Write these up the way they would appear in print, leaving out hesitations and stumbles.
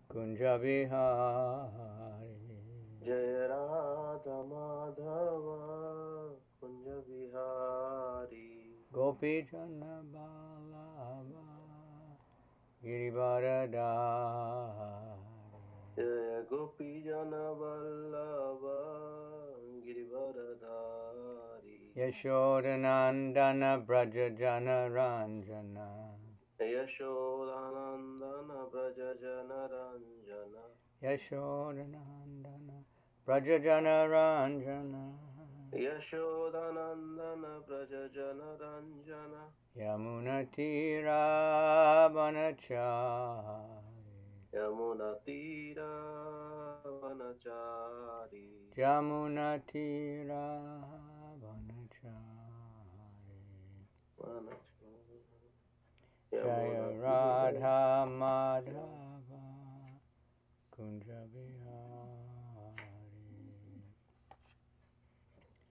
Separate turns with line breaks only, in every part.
Kunja Vihari.
Jaya Radha Madhava Kunja Vihari.
Gopi Chanda Balava Girivardhari.
Jaya Gopi Jana Vallabha Girivardhari.
Yashodanandana Braja Jana Ranjana.
Yashodanandana Braja Jana Ranjana.
Yashodanandana Braja Jana Ranjana.
Yashodanandana Braja Jana Ranjana.
Yamunatira Vanachari.
Yamunatira Vanachari.
Yamunatira Vanachari. Jaya Radha Madhava Kunja Vihari.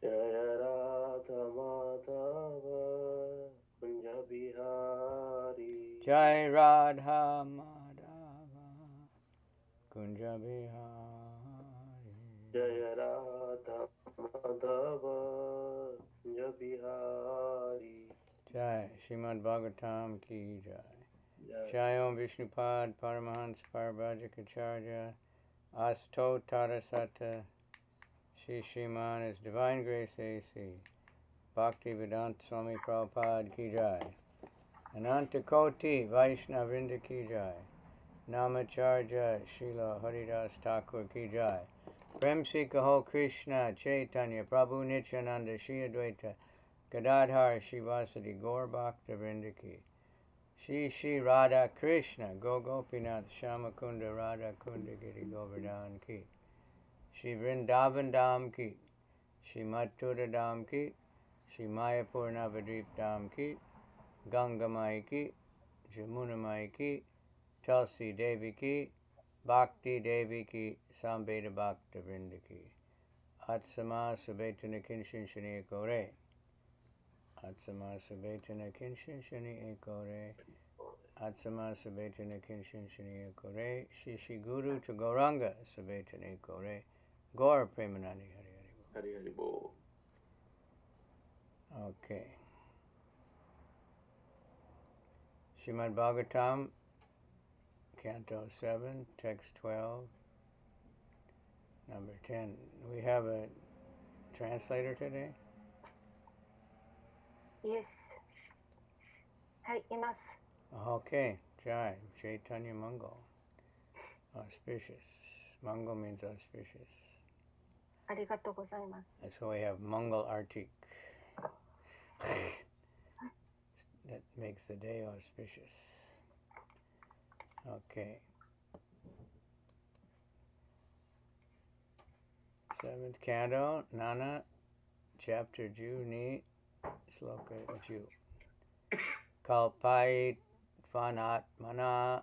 Jaya Radha Madhava Kunja Vihari.
Jai Radha Madhava Kunja Vihari.
Jaya Radha Madhava Kunja Vihari.
Jai Srimad Bhagavatam Ki Jai.
Jai.
Jai Om Vishnupad Paramahans Parabhajakacharya Asto Tadasata Shri Shriman His Divine Grace A.C. Bhaktivedanta Swami Prabhupada Ki Jai. Ananta Koti Vaishnavrinda Ki Jai. Namacharya Srila Haridas Thakur Ki Jai. Prem Se Kaho Krishna Chaitanya Prabhu Nityananda Shri Advaita Gadadhar Shivasadi Gaur Bhakta Ki. Shri Shri Radha Krishna Go Gopinath Shamakunda Radha Kunda Giri Govardhan Ki. Shri Vrindavan Dham Ki. Shri Mathura Dham Ki. Shri Mayapur Navadvip Dham Ki. Ganga Mai Ki. Jamuna Mai Ki. Tulsi Devi Ki. Bhakti Devi Ki. Sambheda Bhakta Vrinda Ki. Atsama Subhetana Kinshin Shani Ekore. Atsama Subhetana Kinshin Shani Ekore. Atsama Subhetana Kinshin Shani Ekore. Shri Shri Guru to Gauranga Subhetana Ekore. Gaur Premanandi Hari Hari.
Hari Hari Bol.
Okay. Srimad Bhagavatam, Canto 7, Text 12, Number 10. We have a translator today?
Yes. はい、います。
Okay. Jai. Chaitanya Mangal. Auspicious. Mangal means auspicious.
ありがとうございます。
That's why we have Mangal Artik. That makes the day auspicious. Okay. 7th Canto, Nana, Chapter 12, Sloka 10. Kalpait Vanatmana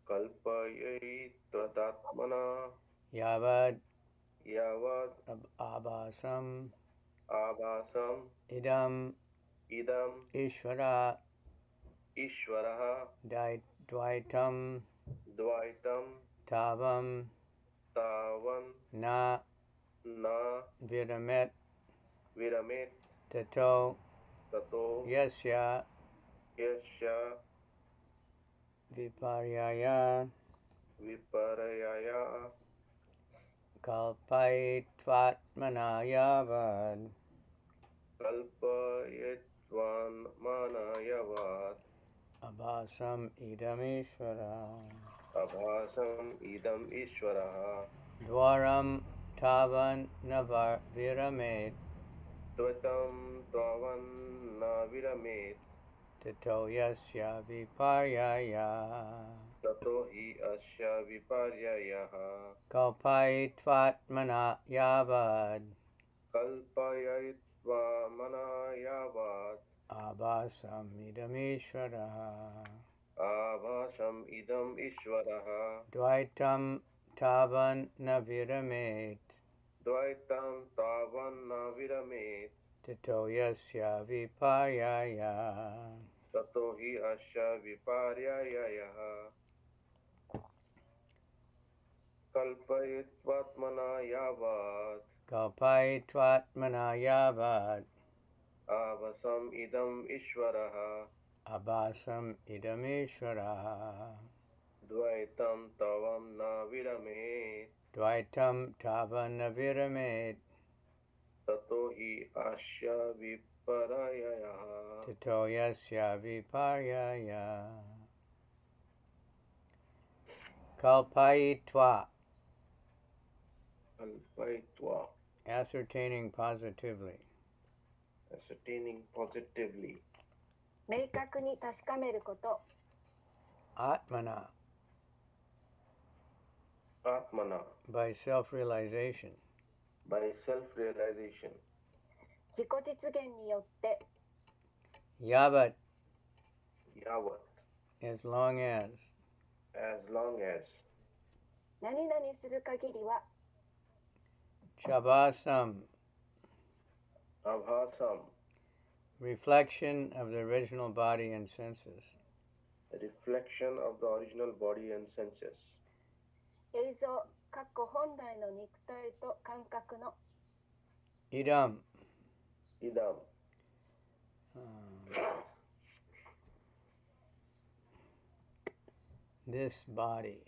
Kalpayai Tvatatmana
Yavad
Yavad
Abhasam
Abhasam
Idam Ishvara
Ishvaraha
Dvaitam
Dvaitam
Tavam
Tavan
Na Viramet Tato Yasya Viparyaya Kalpaitvatmana Yavad Abhasam Idam Ishvara Dwaram Tavan Navar Viramet Tato Yasya Viparyaya Kalpaitvatmana Yavad Abhasam Idam Ishvara Dvaitam Tavan Naviramet Tato Yasya Viparyaya
ततो हि अस्य विपर्ययः कल्पयित्वात्मना यावत्
kalpayitvatmana yavat
आवसम् इदम् ईश्वरः
abhasam idameshwara
द्वैतं तवं न विरमेत्
dvaitam tavana viramet
ततो हि अस्य विपर्ययः
tato yasya viparyaya kalpayitva,
कल्पयित्वा
ascertaining positively,
ascertaining positively
明確に確かめること
atmana,
atmana
by self-realization,
by self-realization
自己実現によって
yavat,
yavat
as long as
何々する限りは
chabasam,
abhasam
reflection of the original body and senses,
a reflection of the original body and senses
映像本来の肉体と感覚の
idam,
idam
this body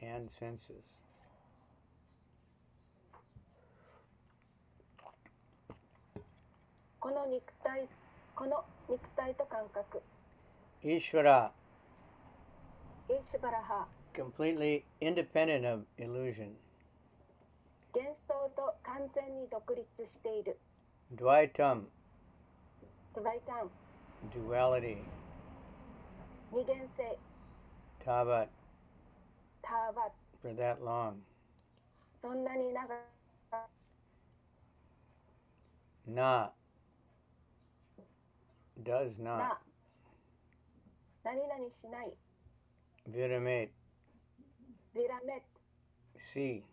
and senses.
この肉体と感覚
Ishvara,
イーシュバラハ
completely independent of illusion.
幻想と完全に独立している
Dvaitam,
ドバイタン
duality.
二元性
Tavat,
ターバ
for that long.
そんなに長く
Na, does
な
not.
何々しない
Viramet,
ビラメ
see.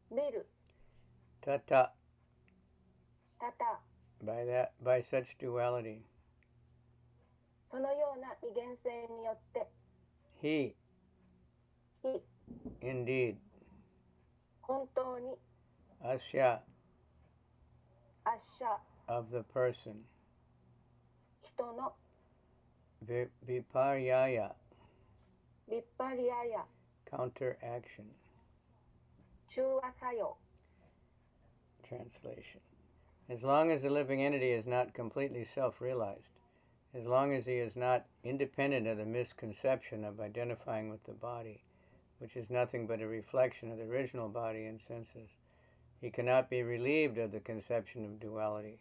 見る
Tata,
タタ
by such duality.
そのような二元性によって
He,
非
indeed.
本当に
Asya,
アッシャ
of the person.
人の
Viparyaya,
立派リアや
counteraction.
中和作用
Translation. As long as the living entity is not completely self-realized, as long as he is not independent of the misconception of identifying with the body, which is nothing but a reflection of the original body and senses, he cannot be relieved of the conception of duality,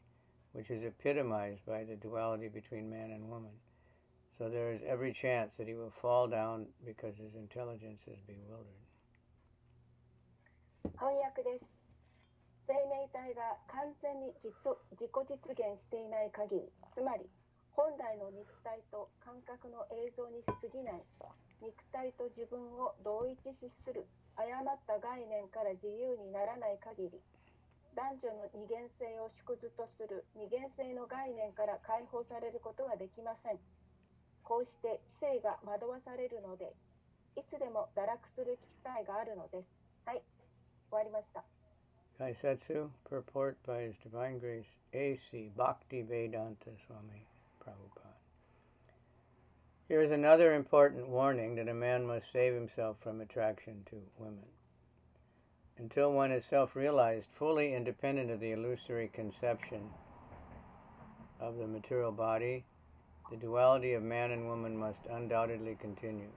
which is epitomized by the duality between man and woman. So there is every chance that he will fall down because his intelligence is bewildered.
翻訳です。生命体が完全に自己実現していない限り、つまり本来の肉体と感覚の映像に過ぎない肉体と自分を同一視する誤った概念から自由にならない限り、男女の二元性を縮図とする二元性の概念から解放されることができません。こうして知性が惑わされるので、いつでも堕落する機会があるのです。はい、終わりました。
Kaisetsu, purport by His Divine Grace A.C. Bhaktivedanta Swami Prabhupada. Here is another important warning that a man must save himself from attraction to women. Until one is self-realized, fully independent of the illusory conception of the material body, the duality of man and woman must undoubtedly continue.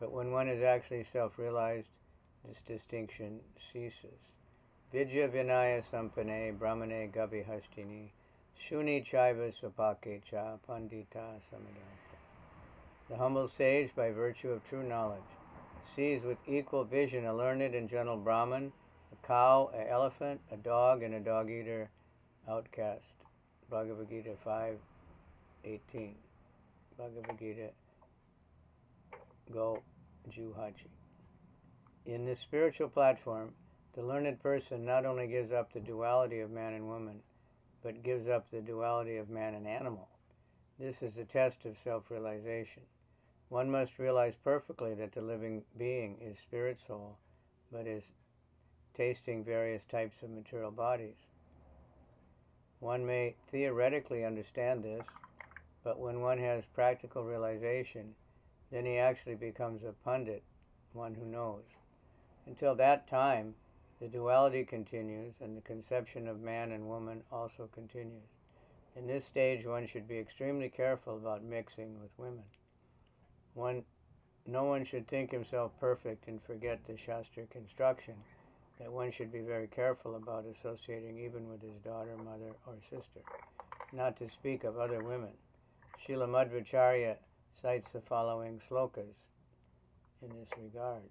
But when one is actually self-realized, this distinction ceases. Vidya Vinaya Sampane Brahmane Gavi Hastini Shuni Chaiva Sapake Cha Pandita Samadasa. The humble sage, by virtue of true knowledge, sees with equal vision a learned and gentle Brahman, a cow, an elephant, a dog, and a dog-eater outcast. Bhagavad Gita 5:18. Bhagavad Gita Go Juhachi. In this spiritual platform, the learned person not only gives up the duality of man and woman, but gives up the duality of man and animal, This is a test of self-realization. One must realize perfectly that the living being is spirit soul, but is tasting various types of material bodies. One may theoretically understand this, but when one has practical realization, then he actually becomes a pundit, one who knows. Until that time, the duality continues, and the conception of man and woman also continues. In this stage, one should be extremely careful about mixing with women. No one should think himself perfect and forget the Shastric instruction that one should be very careful about associating even with his daughter, mother, or sister, not to speak of other women. Srila Madhvacharya cites the following slokas in this regard.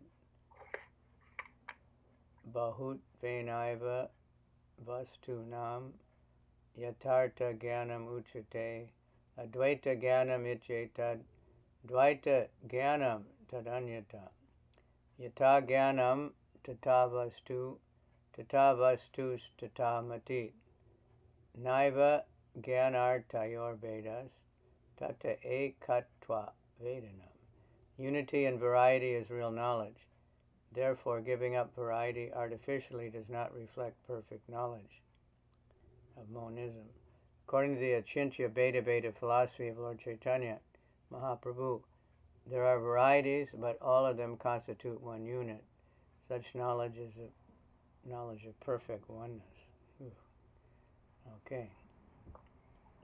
Bahut venaiva vastunam yatartha jnanam uchate advaita jnanam ichetad dvaita jnanam tadanyata yata jnanam tata vastus tata mati naiva jnanartayor vedas tata ekatva vedanam. Unity and variety is real knowledge. Therefore, giving up variety artificially does not reflect perfect knowledge of monism. According to the Achintya Bheda philosophy of Lord Chaitanya Mahaprabhu, there are varieties, but all of them constitute one unit. Such knowledge is a knowledge of perfect oneness. Okay.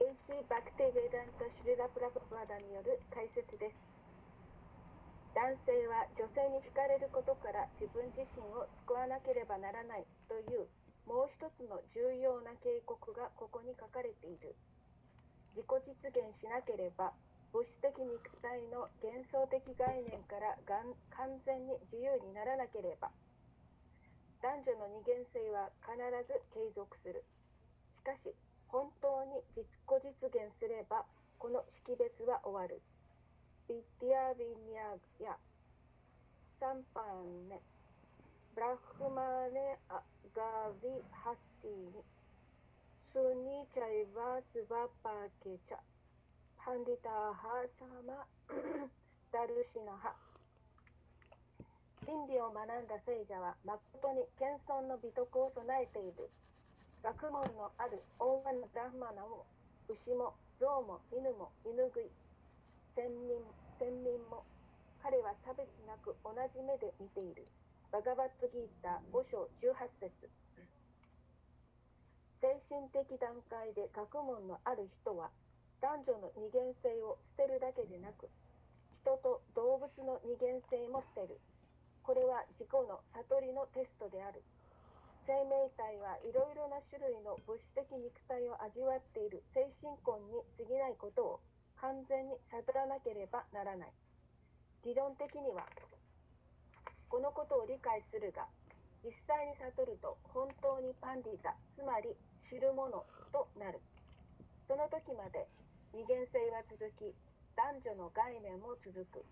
AC バクティ・ベダンタ・シュリラ・プラパパダによる解説です。男性は女性に惹かれることから自分自身を救わなければならないというもう一つの重要な警告がここに書かれている。自己実現しなければ物質的肉体の幻想的概念から完全に自由にならなければ男女の二元性は必ず継続する。しかし本当に自己実現すればこの識別は終わる。ビディア・ヴィニャーやサンパンネ、ブラフマネ・アガヴィ・ハスティニ、スニチャイバ・スバパケチャ、パンディターハ・サマ・ダルシナハ。真理を学んだ聖者は誠に謙遜の美徳を備えている。学問のある大和のブラフマナも牛も象も犬も犬食い先民も彼は差別なく同じ目で見ている。バガバットギーター5章18節。精神的段階で学問のある人は男女の二元性を捨てるだけでなく人と動物の二元性も捨てる。これは自己の悟りのテストである。生命体はいろいろな種類の物質的肉体を味わっている精神根に過ぎないことを完全に悟らなければならない。理論的にはこのことを理解するが、実際に悟ると本当にパンディタ、つまり知るものとなる。その時まで二元性は続き、男女の概念も続く。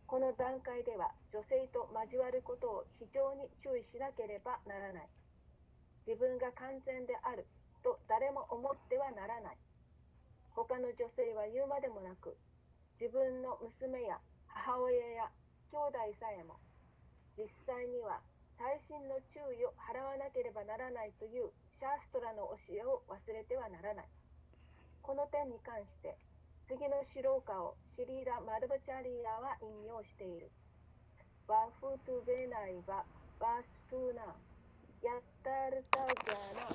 この段階では女性と交わることを非常に注意しなければならない。自分が完全であると誰も思ってはならない。他の女性は言うまでもなく、自分の娘や母親や兄弟さえも、実際には細心の注意を払わなければならないというシャーストラの教えを忘れてはならない。この点に関して、次のシローカをシリーラ・マドバチャリアは引用している。バフトゥベナイバ・バストゥナ、ヤッタルタギャナ、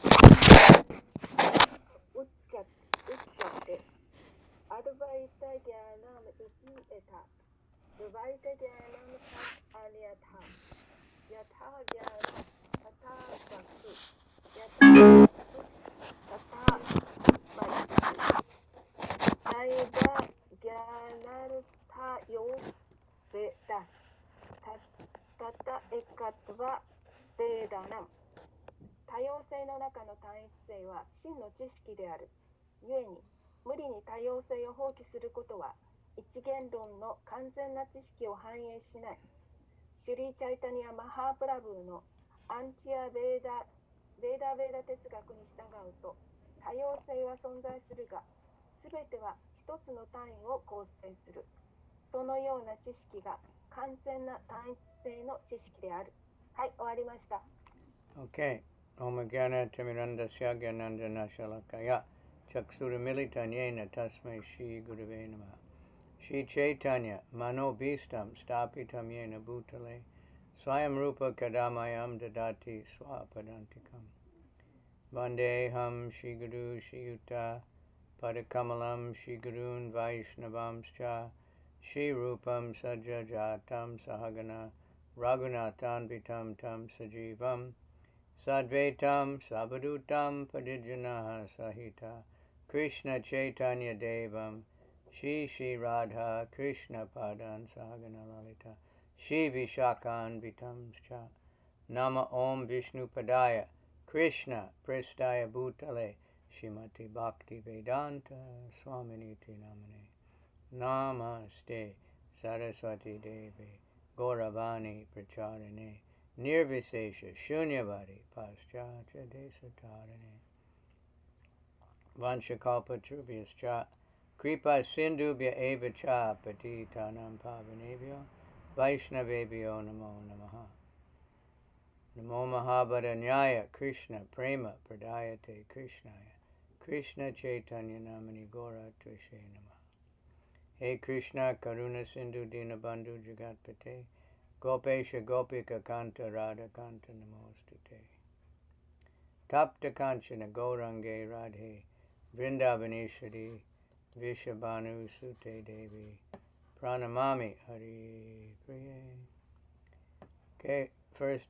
ウッチャテ、アドバイタギャナムイキエタ、ドバイタギャナムタアリアタ、ヤタギャナ、タタバス、ヤタタバス、ナイバギャナルタヨベダス、タタエカトバベダナム。多様性の中の単一性は真の知識である。故に、無理に多様性を放棄することは、一元論の完全な知識を反映しない。シュリー・チャイタニア・マハープラブーのアンチア・ベーダ哲学に従うと、多様性は存在するが、すべては一つの単位を構成する。そのような知識が完全な単一性の知識である。はい、終わりました。
Okay. Om Gyana Timirandasya Gyanandana Shalakaya Chaksuramilitan Yena Tasmai Shri Gurave Namaha. Shri Chaitanya Mano Bhistam Stapitam Yena Bhutale Swayam Rupa Kadamayam Dadati Swapadantikam. Vandeham Shri Guru Shri Yuta Padakamalam Shri Gurun Vaishnavamscha Shri Rupam Sajjajatam Sahagana Raghunathan Vitam Tam Sajivam Sadvaitam Sabadutam Padijanaha Sahita Krishna Chaitanya Devam Shri Shri Radha Krishna Padan Sahagana Lalita Shri Vishakan Vitamscha Nama Om Vishnu Padaya Krishna Prestaya Bhutale Shrimati Bhakti Vedanta Swaminiti Namane Namaste Saraswati Devi Gauravani Pracharine Nirvisesha Shunyavadi Paschatya Desatarine Vanchakalpatrubhyascha Kripa Sindhubhya Eva Cha Patitanam Pavanebhyo Vaishnavebhyo Namo Namaha Namo Mahabharanyaya Krishna Prema Pradayate Krishnaya Krishna Chaitanya Namani Gora Tvishe Namaha He Krishna Karuna Sindhu Dinabandhu Jagatpate Gopesha Gopika Kanta Radha Kanta Namostute Tapta Kanchana Gaurange Radhe Vrindavaneshwari Vishabhanu Sute Devi Pranamami Hari Priye. Okay, first,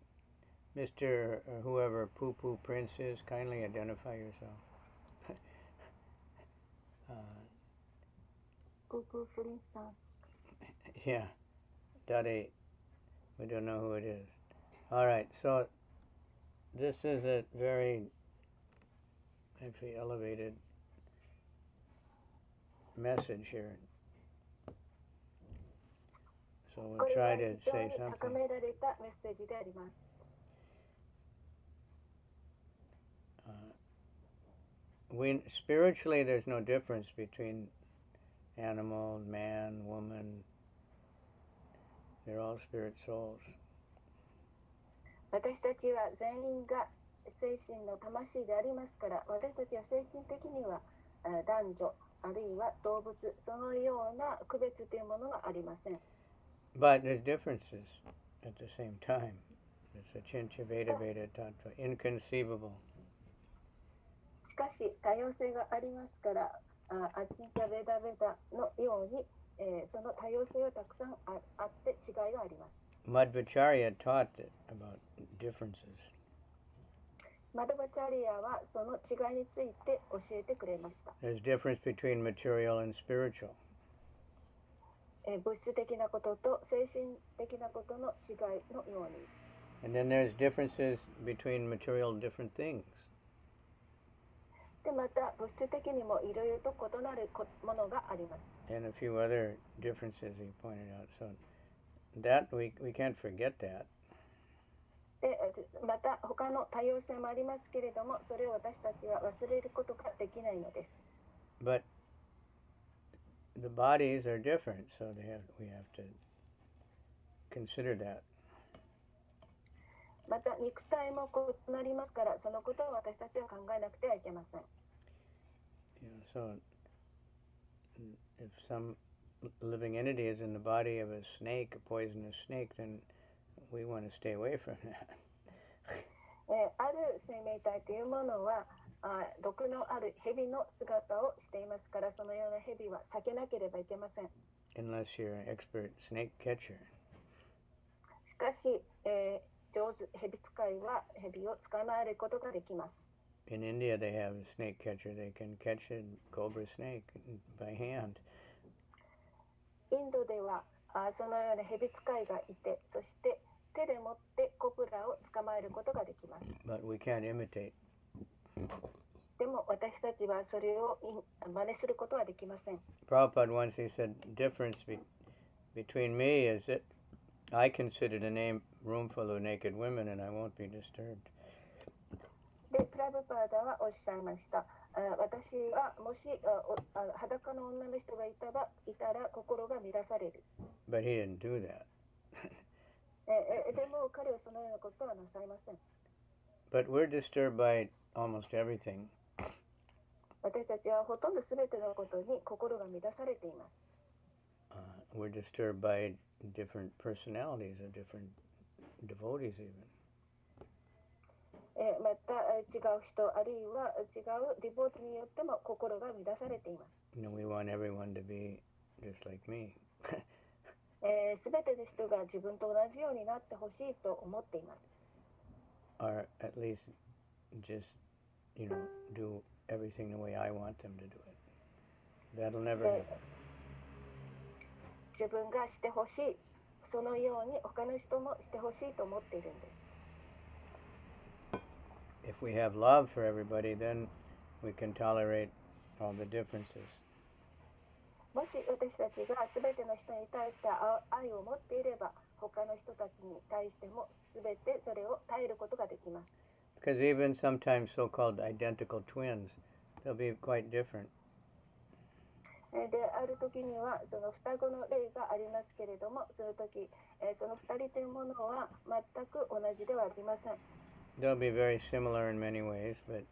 Mr. whoever Poo Poo Prince is, kindly identify yourself.
Kuku Furin-san.
Yeah, Daddy, we don't know who it is. All right, so this is a very, actually, elevated message here. So we'll try to say something. Spiritually, there's no difference between animal, man, woman. They're all spirit souls.
私たちは全員が精神の魂でありますから、私たちは精神的には男女あるいは動物、そのような区別というものがありません。
But there's differences at the same time. It's a chincha veda veda tattva, inconceivable.
しかし多様性がありますから、アチンチャベダベダのように、その多様性はたくさんあって違いがあります。
Madhvacharya taught about differences.
マドバチャリアはその違いについて教えてくれました。
There's difference between material and spiritual.
物質的なことと精神的なことの違いのように。
And then there's differences between material and different things.
でまた物質的にもいろいろと異なるものがあります。
And a few other differences he pointed out. So that we can't forget that.
でまた他の多様性もありますけれども、それを私たちは忘れることができないのです。
But the bodies are different, so we have to consider that.
また肉体も異なりますから、そのことを私たちは考えなくてはいけません。
So if some living entity is in the body of a snake, a poisonous snake, then we want to stay away from that.
ある生命体というものは毒のある蛇の姿をしていますから、そのような蛇は避けなければいけません。
Unless you're an expert snake catcher.
しかし、上手蛇使いは蛇を捕まえることができます。
In India, they have a snake catcher. They can catch a cobra snake by hand.
インドではそのような蛇使いがいて、そして手で持ってコブラを捕まえることができます。
But we can't imitate.
でも私たちはそれを真似することはできません。
Prabhupada once he said, difference between me is that I can sit in a room full of naked women and I won't be disturbed.
で、プラブパーダはおっしゃいました。私はもし裸の女の人がいたら心が乱される。
But he didn't do that.
でも彼はそのようなことはなさいません。
But we're disturbed by almost everything.
私たちはほとんど全てのことに心が乱されています。
We're disturbed by different personalities of different devotees even.
また違う人あるいは違うディボーティによっても心が乱されています。
We want everyone to be just like me.
全ての人が自分と同じようになってほしいと思っています。
Or at least just, do everything the way I want them to do it. That'll never happen.
自分がしてほしい、そのように他の人もしてほしいと思っているんです。
If we have love for everybody, then we can tolerate all the differences.
もし私たちが全ての人に対して愛を持っていれば、他の人たちに対しても全てそれを耐えることができます。
Because even sometimes so-called identical twins, they'll be quite different.
である時にはその双子の例がありますけれども、その時、その2人というものは全く同じではありません。
They'll be very similar in many ways, but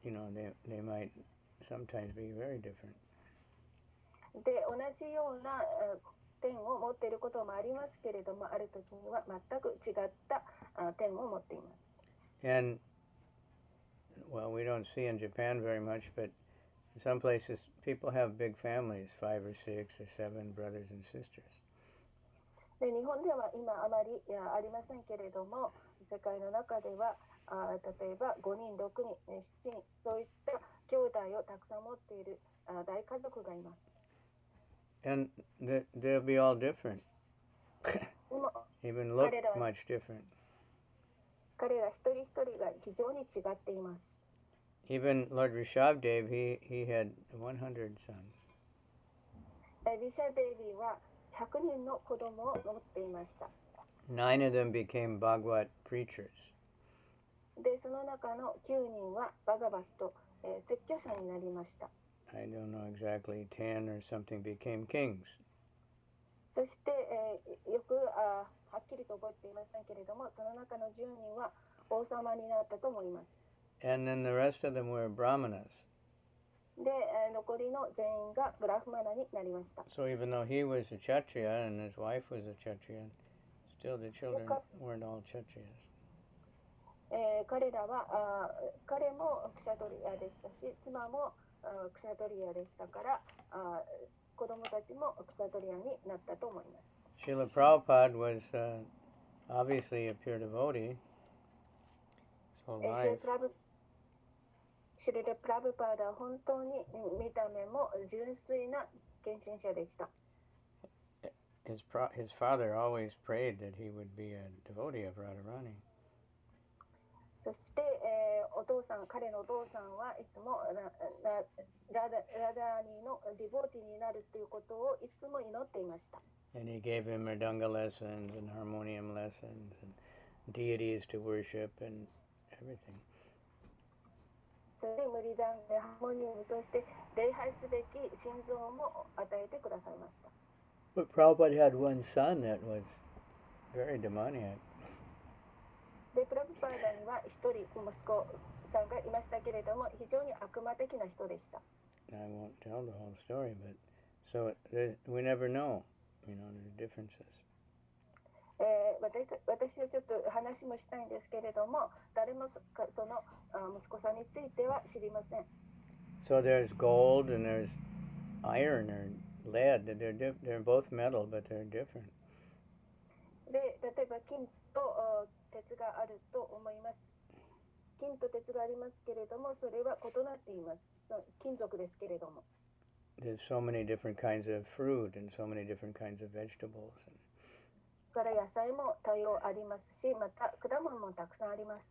they might sometimes be very different.
で同じような点を持っていることもありますけれども、ある時には全く違った点を持っています。
And, well, we don't see in Japan very much, but in some places people have big families, 5 or 6 or 7 brothers and sisters.
で日本では今あまりありませんけれども、世界の中では例えば5人、6人、7人、そういった兄弟をたくさん持っている大家族がいます。
And they'll be all different. Even look much different.
彼ら一人一人が非常に違っています。
Even Lord Rishabdev, he had 100 sons.
リシャデイビーは100人の子供を持っていました。
9 of them became Bhagavad preachers.
で、その中の9人はバガバット、説教者になりました。
I don't know exactly, 10 or something became kings.
そして、よくはっきりと覚えていませんけれども、その中の10人は王様になったと思います。
And then the rest of them were brahmanas.
で、残りの全員がブラフマナになりました。
So even though he was a Kshatriya and his wife was a Kshatriya, still the children weren't all Kshatriyas.
彼らは彼もクシャトリアでしたし、妻もクシャトリアでしたから、子供たちもクシャトリアになったと思います。
Srila Prabhupada was obviously a pure devotee. His whole life.
シリル・プラブパーダは本当に見た目も純粋な献身者でした。
His father always prayed that he would be a devotee of Radharani.
そして、彼のお父さんはいつもラダーニのディボーティになるということをいつも祈っていました。
And he gave him mridanga lessons and harmonium lessons and deities to worship and everything.
それでムリダンガ、ハーモニウム、そして礼拝すべき心臓も与えてくださいました。
But Prabhupada had one son that was very demoniac.
で、プラブパーダには一人息子さんがいましたけれども、非常に悪魔的な人でした。
I won't tell the whole story, but so we never know, the differences.
私はちょっと話もしたいんですけれども、誰もその息子さんについては知りません。
So there's gold and there's iron or lead. They're both metal, but they're different.
で、例えば金と鉄があると思います。金と鉄がありますけれども、それは異なっています。金属ですけれども。
There's so many different kinds of fruit and so many different kinds of vegetables.
から野菜も多様ありますし、また果物もたくさんあります。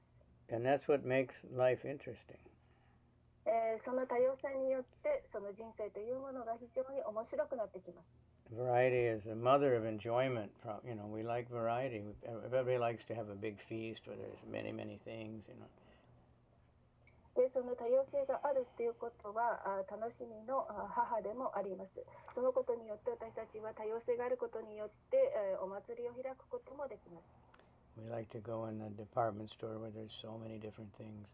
And that's what makes life interesting.
その多様性によってその人生というものが非常に面白くなってきます。
Variety is the mother of enjoyment. We like variety. Everybody likes to have a big feast where there's many, many things.
で、その多様性があるっていうことは楽しみの母でもあります。そのことによって私たちは多様性があることによってお祭りを開くこともできます。
We like to go in the department store where there's so many different things.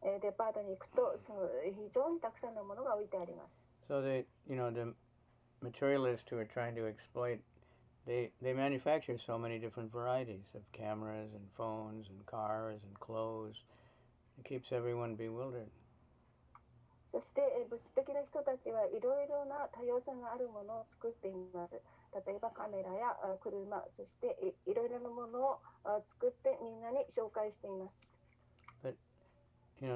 デパートに行くと非常にたくさんのものが置いてあります。
So the materialists who are trying to exploit, they manufacture so many different varieties of cameras and phones and cars and clothes. It keeps everyone bewildered.
そして物質的な人たちはいろいろな多様性があるものを作っています。例えばカメラや車、そしていろいろなものを作ってみんなに紹介しています。
But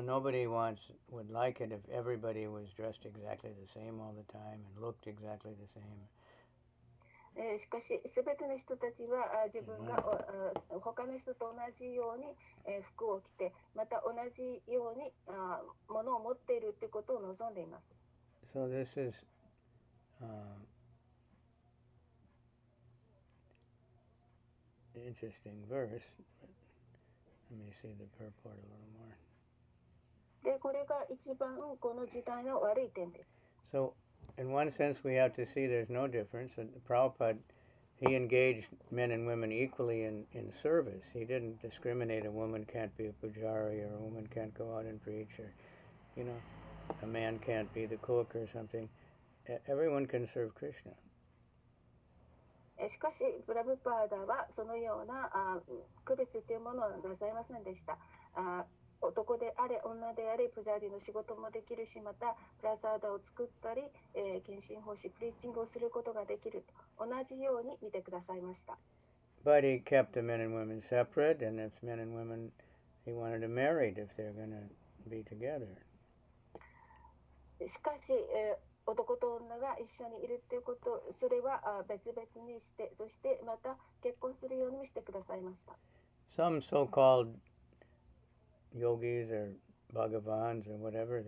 nobody would like it if everybody was dressed exactly the same all the time and looked exactly the same.
しかし、すべての人たちは自分が他の人と同じように服を着て、また同じように物を持っているということを望んでいます。
So this is an interesting verse. Let me see the purport a little more.
で、これが一番この時代の悪い点です。
So, in one sense, we have to see there's no difference. And Prabhupada, he engaged men and women equally in service. He didn't discriminate. A woman can't be a pujari, or a woman can't go out and preach, or, a man can't be the cook or something. Everyone can serve Krishna.
しかし、プラブパーダはそのような区別というものはなさいませんでした。男であれ、女であれ、プジャーディの仕事もできるし、またプラサーダを作ったり、献身奉仕、プリーチングをすることができると同じように見てくださいました。
But he kept the men and women separate, and if men and women, he wanted them married if they're going to be together.
しかし、男と女が一緒にいるということ、それは別々にして、そしてまた結婚するようにしてくださいました。
Some so-called yogis or bhagavans or whatever,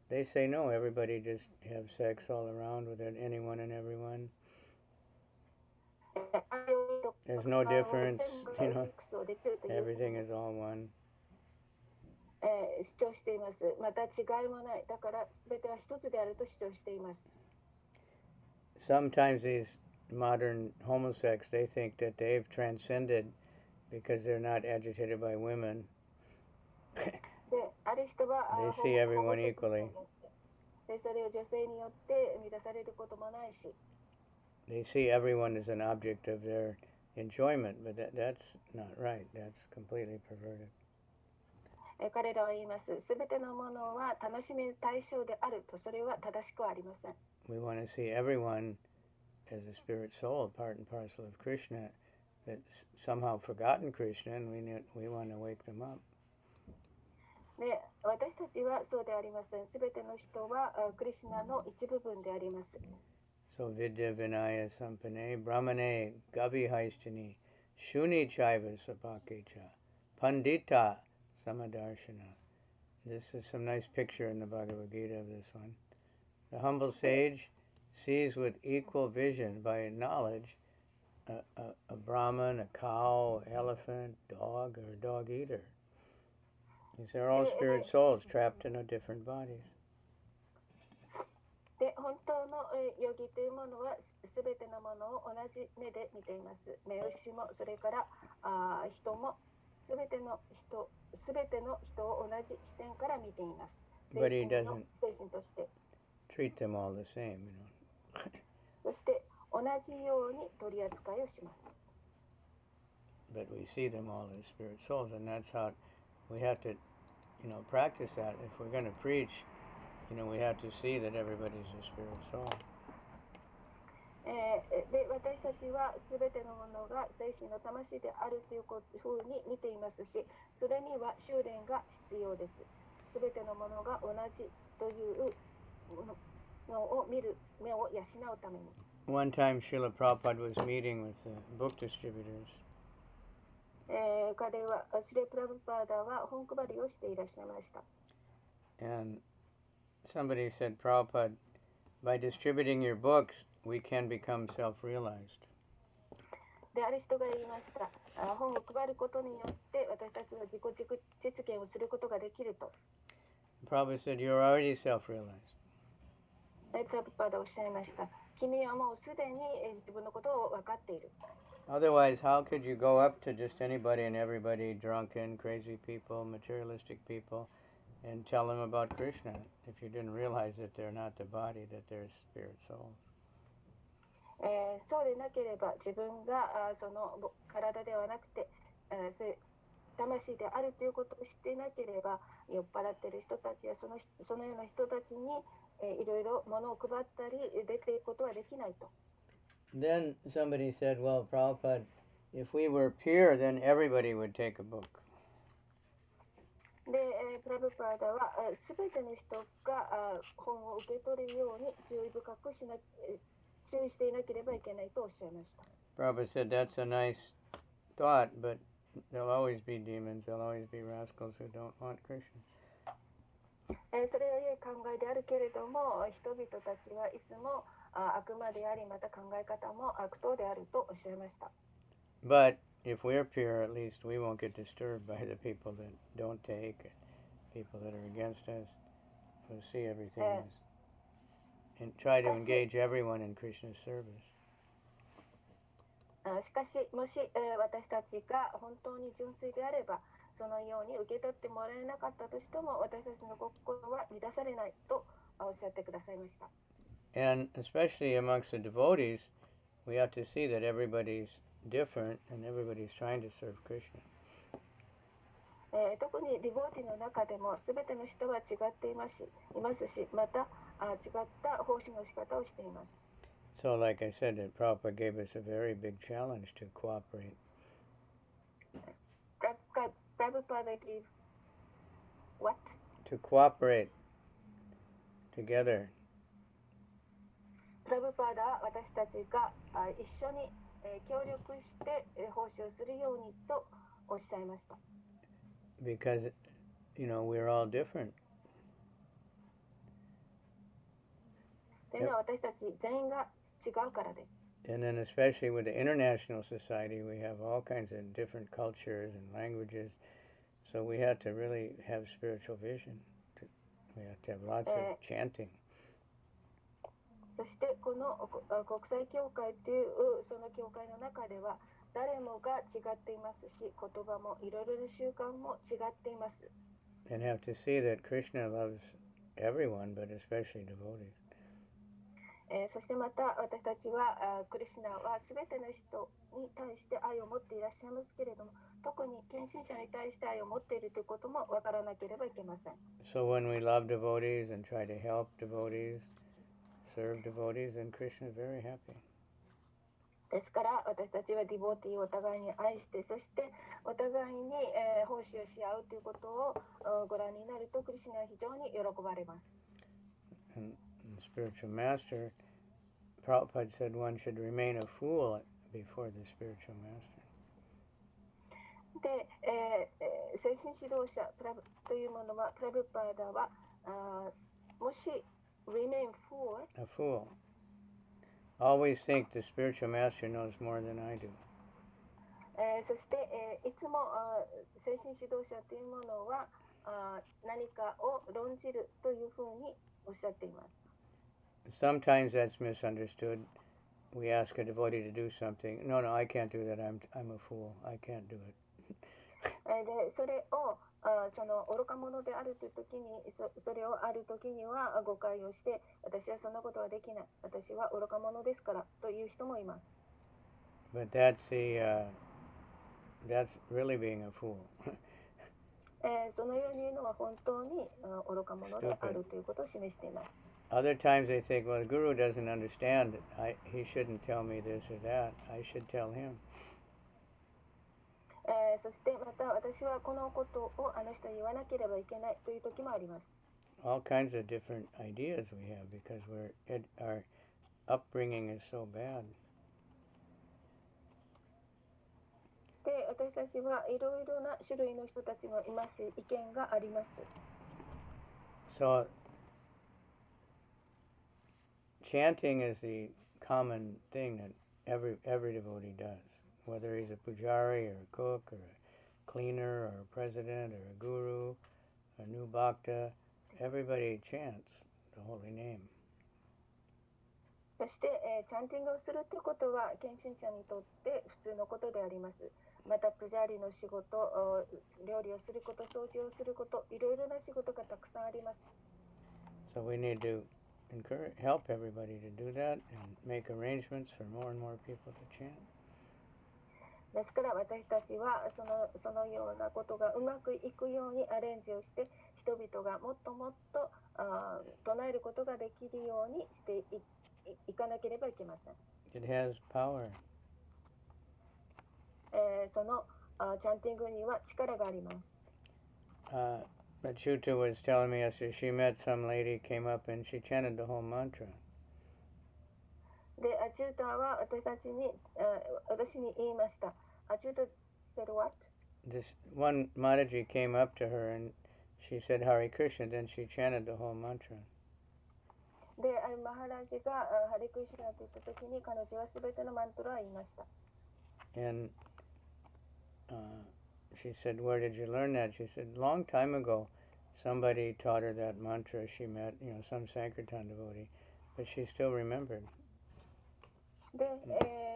they say no, everybody just have sex all around with anyone and everyone. There's no difference, everything is all one.
主張しています。また違いもない。だから全ては一つであると主張しています。
Sometimes these modern homosexuals, they think that they've transcended because they're not agitated by women.
で、ある人は
They see everyone equally.
で、それを女性によって満たされることもないし。
They see everyone as an object of their enjoyment, but that's not right. That's completely perverted.
彼らは言います。すべてのものは楽しみの対象であると、それは正しくはありません。
We want to see everyone as a spirit soul, part and parcel of Krishna, that's somehow forgotten Krishna, and we want to wake them up.
で、私たちはそうではありません。すべての人はクリシュナの一部分であります。
So Vidya Vinaya Sampane Brahmane Gavi Haishtini Shuni Chaiva Sapakecha Pandita Samadarshana. This is some nice picture in the Bhagavad Gita of this one. The humble sage sees with equal vision by knowledge a Brahman, a cow, elephant, dog, or a dog eater. They're all spirit souls trapped in different bodies.
で、本当のヨギというものはすべてのものを同じ目で見ています。目牛もそれから人もすべての人を同じ視点から見ています。
But he doesn't
精神として。
treat them all the same,
そして同じように取り扱いをします。
But we see them all as spirit souls, and that's how we have to, practice that. If we're going to preach, we have to see that everybody's a spirit soul.
で、私たちはすべてのものが精神の魂であるというふうに見ていますし、それには修練が必要です。すべてのものが同じというのを見る目を養うために。
One time, Srila Prabhupada was meeting with the book distributors.
彼はシレプラブパーダは本配りをしていらっしゃいました。
And somebody said, Prabhupada, by distributing your books, we can become self-realized.
である人が言いました。本を配ることによって私たちは自己実現をすることができると。
Prabhupada said, you're already self-realized.
プラブパーダおっしゃいました。君はもうすでに自分のことを分かっている。
Otherwise, how could you go up to just anybody and everybody, drunken, crazy people, materialistic people, and tell them about Krishna if you didn't realize that they're not the body, that they're spirit souls?
そうでなければ自分がその体ではなくて、そういう魂であるということを知っていなければ酔っ払っている人たちやそのような人たちにいろいろ物を配ったり出ていくことはできないと。
Then somebody said, well, Prabhupada, if we were pure, then everybody would take a book.
で、プラブパーダはすべての人が本を受け取るように注意していなければいけないとおっしゃいました。
Prabhupada said, that's a nice thought, but there'll always be demons, there'll always be rascals who don't want Krishna.
それは良い考えであるけれども、人々たちはいつも悪魔であり、また考え方も悪党であるとおっしゃいました。
But if we're pure, at least we won't get disturbed by the people that don't take, people that are against us, who see everything as, and try to engage everyone in Krishna's service.
しかし、もし、私たちが本当に純粋であれば、そのように受け取ってもらえなかったとしても、私たちの心は乱されないとおっしゃってくださいました。
And especially amongst the devotees, we have to see that everybody's different and everybody's trying to serve Krishna.
特にディボーティの中でも全ての人は違っていますし、また違った奉仕の仕方をしています。
So, like I said, that Prabhupada gave us a very big challenge to cooperate.
Prabhupada gave what?
To cooperate together.
プラブパーダは私たちが一緒に協力して奉仕をするようにとおっしゃいました。
Because, we're all different.
というのは私たち全員が違うからです。
And then especially with the international society, we have all kinds of different cultures and languages. So we have to really have spiritual vision. We have to have lots of chanting.
そしてこの国際教会というその教会の中では誰もが違っていますし、言葉もいろいろな習慣も違っています。
And have to see that Krishna loves everyone, but especially devotees.
そしてまた私たちはクリシュナはすべての人に対して愛を持っていらっしゃいますけれども、特に献身者に対して愛を持っているということもわからなければいけません。
So when we love devotees and try to help devotees, serve devotees, then Krishna is very happy.
ですから私たちはディボーティーをお互いに愛して、そしてお互いに奉仕をし合うということをご覧になるとクリシュナは非常に喜ばれます。
And the spiritual master, Prabhupada said one should remain a fool before the spiritual master.
で、精神指導者というものは、プラブパーダはもし remain fool,
a fool. Always think the spiritual master knows more than I do.
そして、いつも精神指導者というものは何かを論じるというふうにおっしゃっています。
Sometimes that's misunderstood. We ask a devotee to do something. No, I can't do that. I'm a fool. I can't do it.
でそれをその愚か者であるという時にそれをある時には誤解をして、私はそんなことはできない、私は愚か者ですからという人もいます。
But that's really being a fool.
そのように言うのは本当に愚か者であるということを示しています。
Other times they think, well, the guru doesn't understand it. He shouldn't tell me this or that. I should tell him.
そしてまた私はこのことをあの人に言わなければいけないという時もあります。
All kinds of different ideas we have because our upbringing is so bad.
で、私たちはいろいろな種類の人たちもいますし、意見があります。
So chanting is the common thing that every devotee does. whether he's a pujari or a cook or a cleaner or a president or a guru, a new bhakta, everybody chants the holy name.
そして、チャンティングをするということは献身者にとって普通のことであります。またプジャーリの仕事、料理をすること、掃除をすること、いろいろな仕事がたくさんあります。
So we need to help everybody to do that and make arrangements for more and more people to chant.
ですから私たちはそのようなことがうまくいくようにアレンジをして人々がもっともっと唱えることができるようにしていかなければいけません。
It has power.
そのチャンティングには力があります。
But Shuta was telling me yesterday, she met some lady, came up and she chanted the whole mantra.
で、アチューターは私に言いました。アチュータ said what?
This one Mataji came up to her and she said Hare Krishna, then she chanted the whole mantra.
で、マハラジがハレクリシュナと言ったときに彼女はすべてのマントラを言いました。
And she said, where did you learn that? She said, long time ago, somebody taught her that mantra. She met, some Sankirtan devotee, but she still remembered.
で、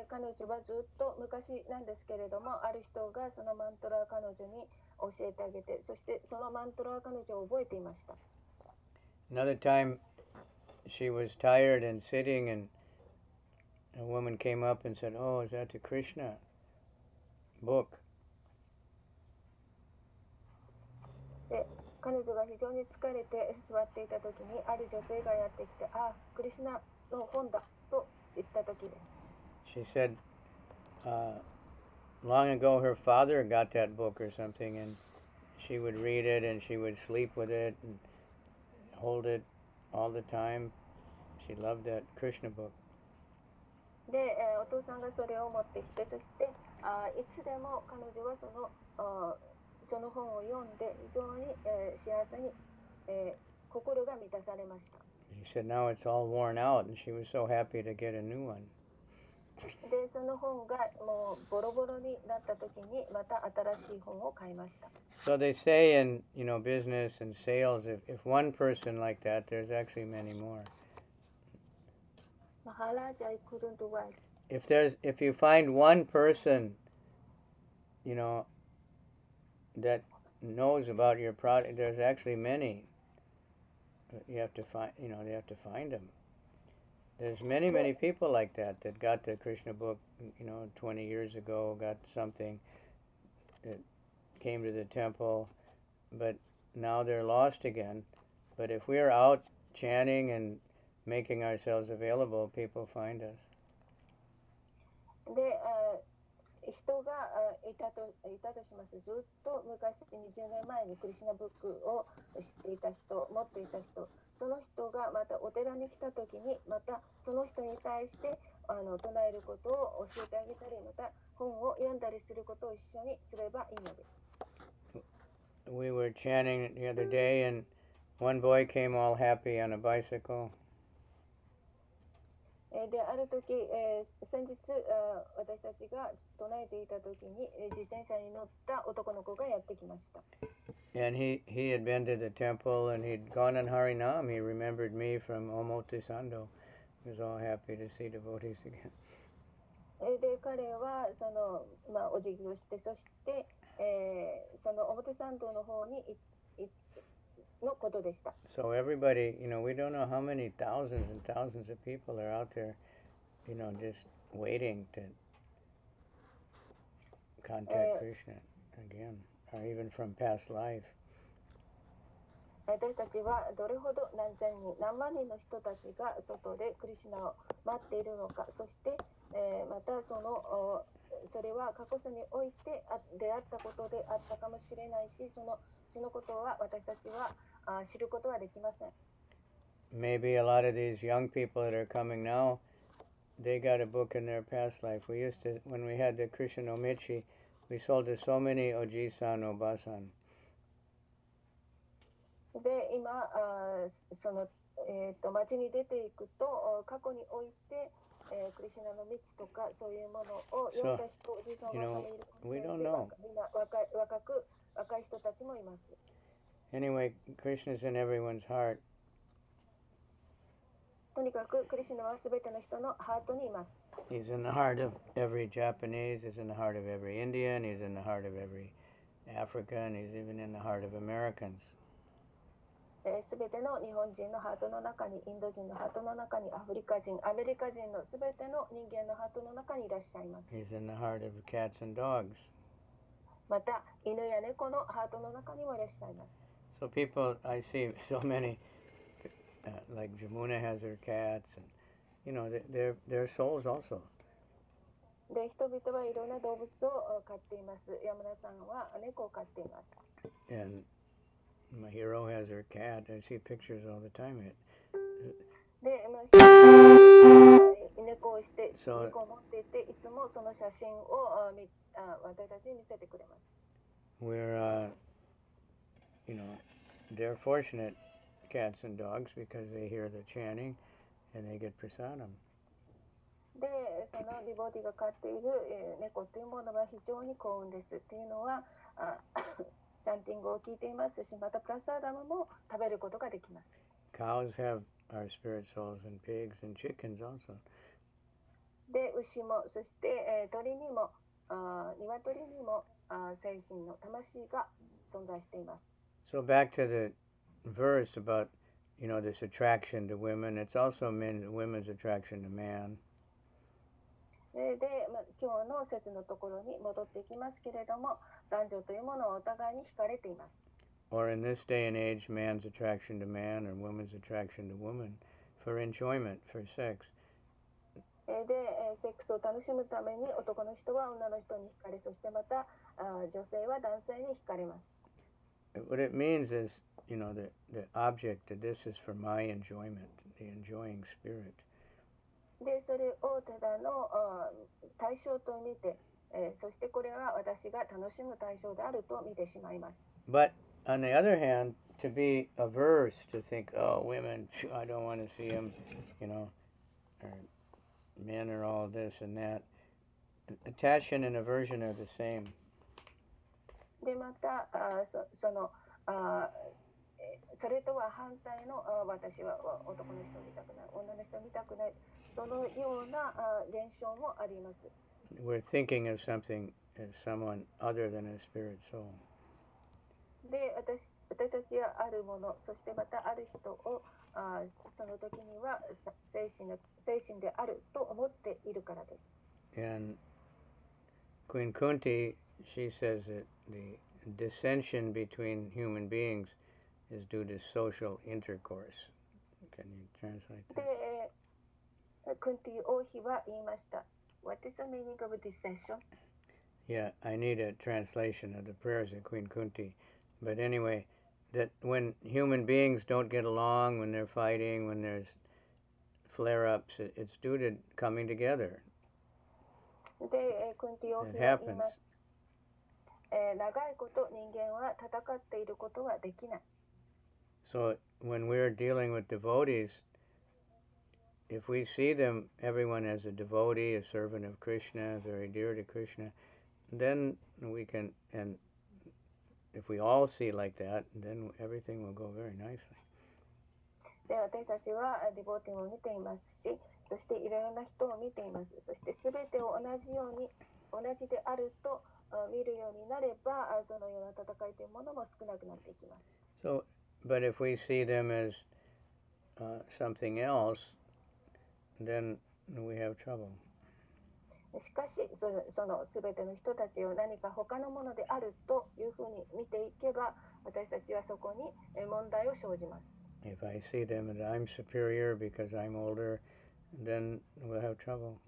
彼女はずっと昔なんですけれども、ある人がそのマントラを彼女に教えてあげて、そしてそのマントラは彼女を覚えていました。
Another time, she was tired and sitting, and a woman came up and said, oh, is that the Krishna book?
で、彼女が非常に疲れて座っていたときに、ある女性がやってきて、あ、クリシュナの本だと言ったときです。
She said, long ago her father got that book or something, and she would read it and she would sleep with it and hold it all the time. She loved that Krishna book.
で、お父さんがそれを持ってきて、そしていつでも彼女はその本を読んで非常に、幸せに、心が満たされました。
She said now it's all worn out, and she was so happy to get a new one.
で、その本がもうボロボロになった時にまた新しい本を買いました。
So they say in business and sales, if one person like that, there's actually many more.
Maharaj, I couldn't write.
If you find one person, that knows about your product, there's actually many. You have to find, they have to find them. There's many people like that got the Krishna book, 20 years ago, got something that came to the temple, but now they're lost again. But if we're out chanting and making ourselves available, people find us.
で、人がいたとします。ずっと昔20年前にクリシュナブックを知っていた人、持っていた人、その人がまたお寺に来た時にまたその人に対して唱えることを教えてあげたり、また本を読んだりすることを一緒にすればいいのです。
We were chanting the other day, and one boy came all happy on a bicycle.
で、ある時、先日私たちが唱えていた時に自転車に乗った男の子がやってきました。
And he had been to the temple and he'd gone on Harinam. He remembered me from Omotisando. He was all happy to see devotees again.
で、彼はお辞儀をして、そして、その表参道の方にのことでした。
So everybody, we don't know how many thousands and thousands of people are out there, just waiting to contact Krishna again, or even from past life.
私たちはどれほど何千人、何万人の人たちが外でクリシュナを待っているのか、そして、またそれは過去世において出会ったことであったかもしれないし、そのことは私たちは知ることはできません。
Maybe a lot of these young people that are coming now, they got a book in their past life. We used to, when we had the Krishna no Michi, we sold to so many Oji-san, Oba-san.
で、今町に出ていくと過去において、クリシュナの道とかそういうものを読んだ人、おじいさんおばあさんもいるかもしれないし、みんな若い人たちもいます。
Anyway, Krishna's in everyone's heart.
とにかくクリシュナはすべての人のハートにいます。
He's in the heart of every Japanese, he's in the heart of every Indian, he's in the heart of every African, he's even in the heart of Americans.
すべての日本人のハートの中に、インド人のハートの中に、アフリカ人、アメリカ人のすべての人間のハートの中にいらっしゃいます。
He's in the heart of cats and dogs.
また、犬や猫のハートの中にもいらっしゃいます。
So people, I see so many, like Jamuna has her cats, and you know, they're souls also.
で、人々はいろんな動物を飼っています。山田さんは猫を飼っています。
And my hero has her cat. I see pictures all the time.
で、猫をして、猫を持っていて、いつもその写真を私たちに見せてくれます。
We're, you know, they're fortunate cats and dogs because they hear the chanting and they get prasadam.
で、そのリボディが飼っている猫というものは非常に幸運です。っていうのは、チャンティングを聞いていますし、またプラサーダムも食べることができます。
Cows have our spirit souls and pigs and chickens also.
で、牛も、そして、鳥にも、鶏にも精神の魂が存在しています。
So back to the verse about, you know, this attraction to women. It's also women's attraction to man.
で、今日の説のところに戻っていきますけれども、男女というものはお互いに惹かれています。
Or in this day and age, man's attraction to man or woman's attraction to woman for enjoyment, for sex.
で、セックスを楽しむために男の人は女の人に惹かれ、そしてまた女性は男性に惹かれます。
What it means is, you know, the object of this is for my enjoyment, the enjoying spirit.
で、それをただの対象と見て、そしてこれは私が楽しむ対象であると見てしまいます。
But on the other hand, to be averse, to think, oh, women, I don't want to see them, you know, or men are all this and that. Attachment and aversion are the same.
で、またそれとは反対の私は男の人を見たくない、女の人を見たくない、そのような現象もあります。
We're thinking of something as someone other than a spirit soul.
で、私たちはあるもの、そしてまたある人をその時には精神であると思っているからです。
And Queen Kunti, she says that the dissension between human beings is due to social intercourse. Can you translate that?
で、クンティ王妃は言いました。What is the meaning of dissension?
Yeah, I need a translation of the prayers of Queen Kunti. But anyway, that when human beings don't get along, when they're fighting, when there's flare-ups, it's due to coming together.
で、クンティ王妃は言いました。長いこと人間は戦っていることはできない。
So when we're dealing with devotees, if we see them, everyone as a devotee, a servant of Krishna, very dear to Krishna, then we can, and if we all see like that, then everything will go very nicely.
で、私たちはディボーティンを見ていますし、そしていろいろな人を見ています。そして全てを同じように、同じであると見るようになれば、そのような戦いというものも少なくなっていきます。
So, but if we see them as something else, then we have trouble.
しかし、その全ての人たちを何か他のものであるというふうに見ていけば、私たちはそこに問題を生じます。
If I see them and I'm superior because I'm older, then we'll have trouble.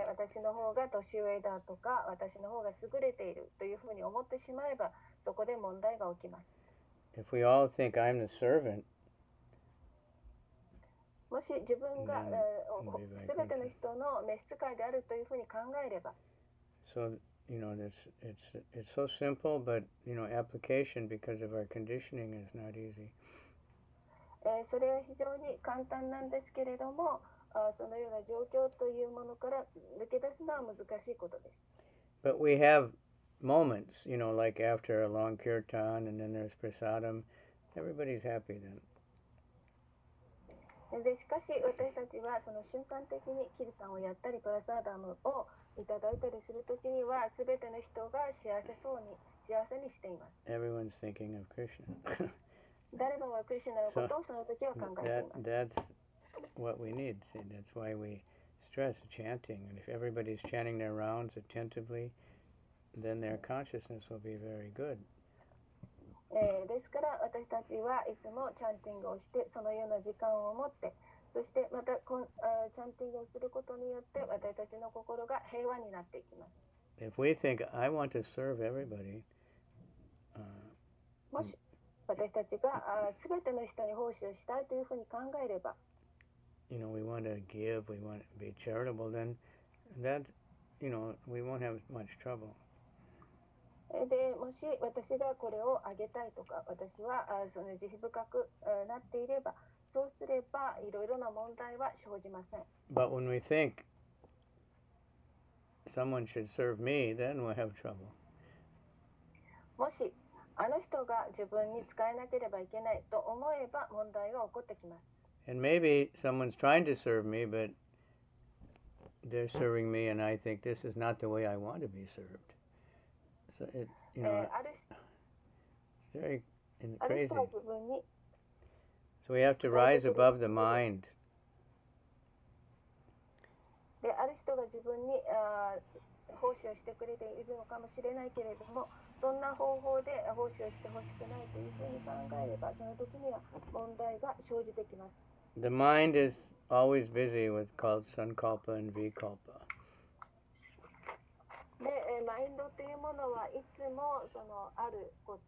私の方が年上だとか、私の方が優れているというふうに思ってしまえば、そこで問題が起きます。
If we all think I'm the servant,
もし自分が全ての人の召使いであるというふうに考えれば。
So, you know, it's so simple, but, you know, application because of our conditioning is not easy.
それは非常に簡単なんですけれども、そのような状況というものから抜け出すのは難しいことです。
But we have moments, like after a long kirtan and then there's prasadam. Everybody's happy then.
でしかし私たちはその瞬間的にキルタンをやったりプラサーダムをいただいたりするときには全ての人が幸せにしています。
Everyone's thinking of Krishna.
誰もがクリシュナのことをその時は考えています。
That's what we need. See, that's why we stress chanting. And if everybody's chanting their rounds attentively, then their consciousness will be very good.
ですから私たちはいつもチャンティングをしてそのような時間を持ってそしてまたチャンティングをすることによって私たちの心が平和になっていきます。
If we think, I want to serve everybody,
もし私たちが全ての人に奉仕をしたいというふうに考えれば、
we want to give, we want to be charitable, then that, we won't have much trouble.
でもし私がこれをあげたいとか私はその慈悲深くなっていればそうすればいろいろな問題は生じません。
But when we think someone should serve me, then we'll have trouble.
もしあの人が自分に使えなければいけないと思えば問題が起こってきます。
And maybe someone's trying to serve me, but they're serving me, and I think this is not the way I want to be served. So it's very crazy. So we have to rise above the mind.
である人が自分に奉仕をしてくれているのかもしれないけれども、そんな方法で奉仕をしてほしくないというふうに考えれば、その時には問題が生じてきます。
The mind is always busy with called sankalpa and vikalpa.
で、マインドというものはいつもそのあるこ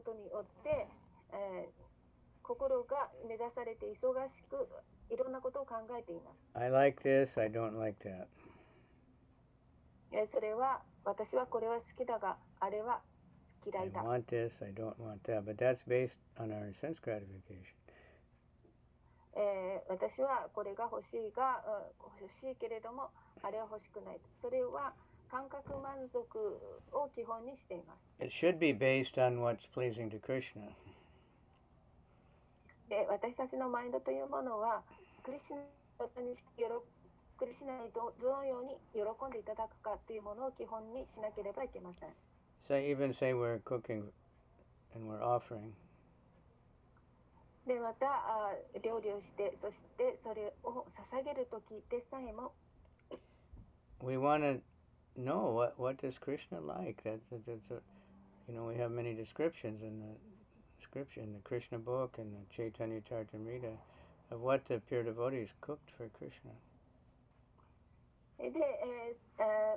とによって、心が目指されて忙しくいろんなことを考えています。
I like this, I don't like that.
それは私はこれは好きだがあれは嫌いだ。
I want this, I don't want that, but that's based on our sense gratification.
私はこれが欲しいけれどもあれは欲しくない。それは感覚満足を基本にしています。
It should be based on what's pleasing to Krishna.
で、私たちのマインドというものはクリシュナにどのように喜んでいただくかというものを基本にしなければいけません。
So even say we're cooking and we're offering.
で、また料理をしてそしてそれを捧げるときでさえも
We want to know what does Krishna like. That's we have many descriptions in the Krishna book and the Chaitanya Charitamrita of what the pure devotees cooked for Krishna.
で、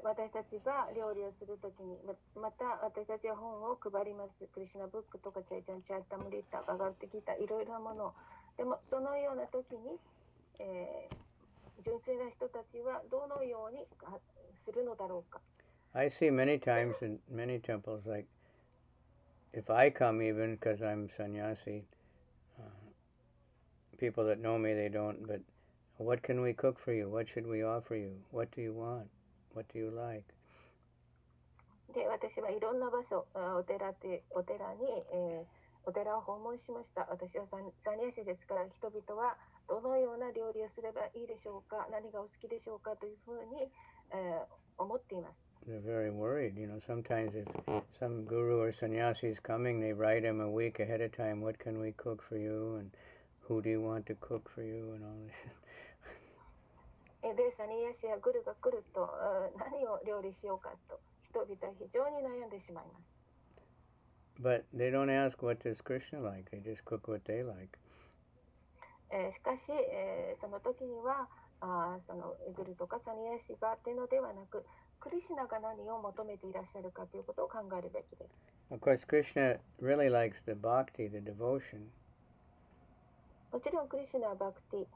私たちが料理をするときにまた私たちは本を配ります。クリシュナブックとかチャイタンチャータムリタバガルテギタいろいろなもの。でもそのようなときに、純粋な人たちはどのようにするのだろうか。
I see many times in many temples, like if I come even because I'm sannyasi, people that know me, they don't, but what can we cook for you? What should we offer you? What do you want? What do you like?
で、私はいろんな場所、お寺を訪問しました。私はサニヤシですから人々はどのような料理をすればいいでしょうか、何がお好きでしょうかというふうに、思っています。
They're very worried. Sometimes if some guru or sannyasi is coming, they write him a week ahead of time, what can we cook for you? And who do you want to cook for you? And all this.
で、サニヤシやグルが来ると何を料理しようかと人々は非常に悩んでしまいます。
But they don't ask what does Krishna like. They just cook what they like.
しかし、その時にはそのグルとかサニヤシがっていうのではなく、クリシュナが何を求めていらっしゃるかということを考えるべきです。
Of course, Krishna really likes the bhakti, the devotion.
もちろんクリシュナはバクティ、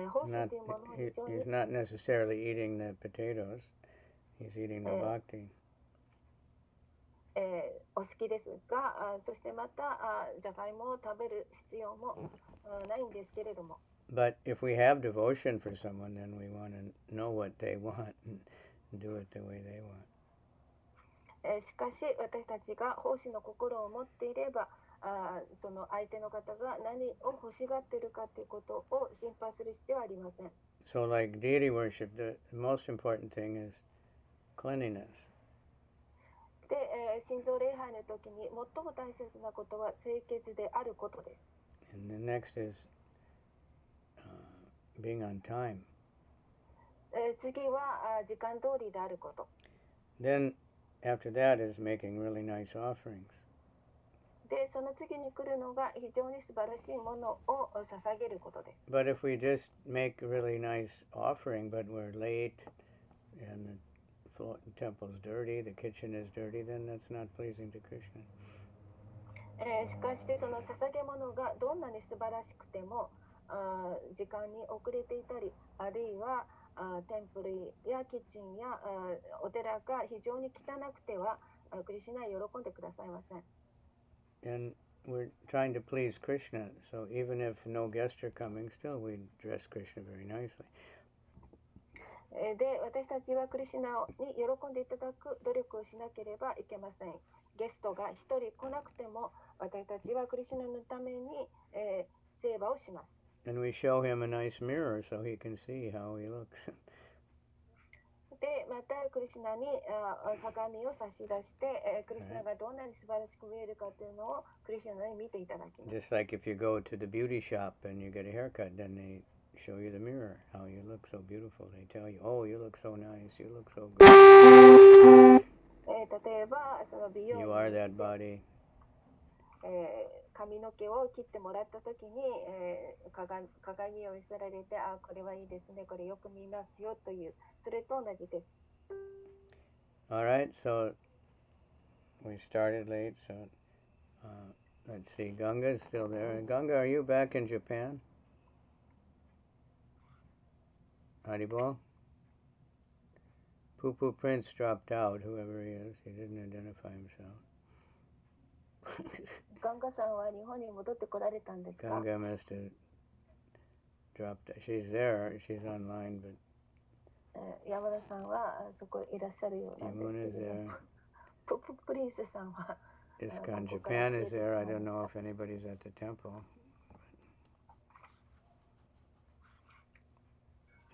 奉仕というものを非常に
He's not necessarily eating the potatoes. He's eating the bhakti.
お好きですが、そしてまたジャガイモを食べる必要もないんですけれども。
But if we have devotion for someone, then we want to know what they want and do it the way they want.
しかし私たちが奉仕の心を持っていれば、その相手の方が何を欲しがっているかということを心配する必要はありません。
So like deity worship, the most important thing is cleanliness.
で、心臓礼拝の時に最も大切なことは清潔であることです。
And the next is being on time.
次は時間通りであること。
Then after that is making really nice offerings.
で、その次に来るのが非常に素晴らしいものを捧げることです。
But if we just make a really nice offering, but we're late and the temple's dirty, the kitchen is dirty, then that's not pleasing to Krishna.
しかしその捧げ物がどんなに素晴らしくても時間に遅れていたり、あるいはテンプルやキッチンやお寺が非常に汚くてはクリシュナは喜んでくださいません。
And we're trying to please Krishna, so even if no guests are coming, still we dress Krishna very nicely.
で、私たちはクリシュナに喜んでいただく努力をしなければいけません。ゲストが一人来なくても私たちはクリシュナのために、聖馬をします。
And we show him a nice mirror so he can see how he looks.
で、またクリシュナに鏡を差し出して、クリシュナがどんなに素晴らしく見えるかというのをクリシュナに見ていただきます。
Just like if you go to the beauty shop and you get a haircut, then they show you the mirror, how you look so beautiful. They tell you, oh, you look so nice, you look so good.
例えば、その美容
You are that body.
髪の毛を切ってもらったときに、鏡を見せられて、あ、これはいいですね、これよく見ますよという、それと同じです。
Alright, so we started late, so let's see, Ganga is still there. Ganga, are you back in Japan? Haribol? Poo Poo Prince dropped out, whoever he is. He didn't identify himself.
ガンガさんは日本に戻ってこられたんですか？
Ganga must have dropped. She's there, she's online, but
山田さんはそこいらっしゃるようなんですけれども、ポッププリンスさんは
ISKCON Japan is there. I don't know if anybody's at the temple.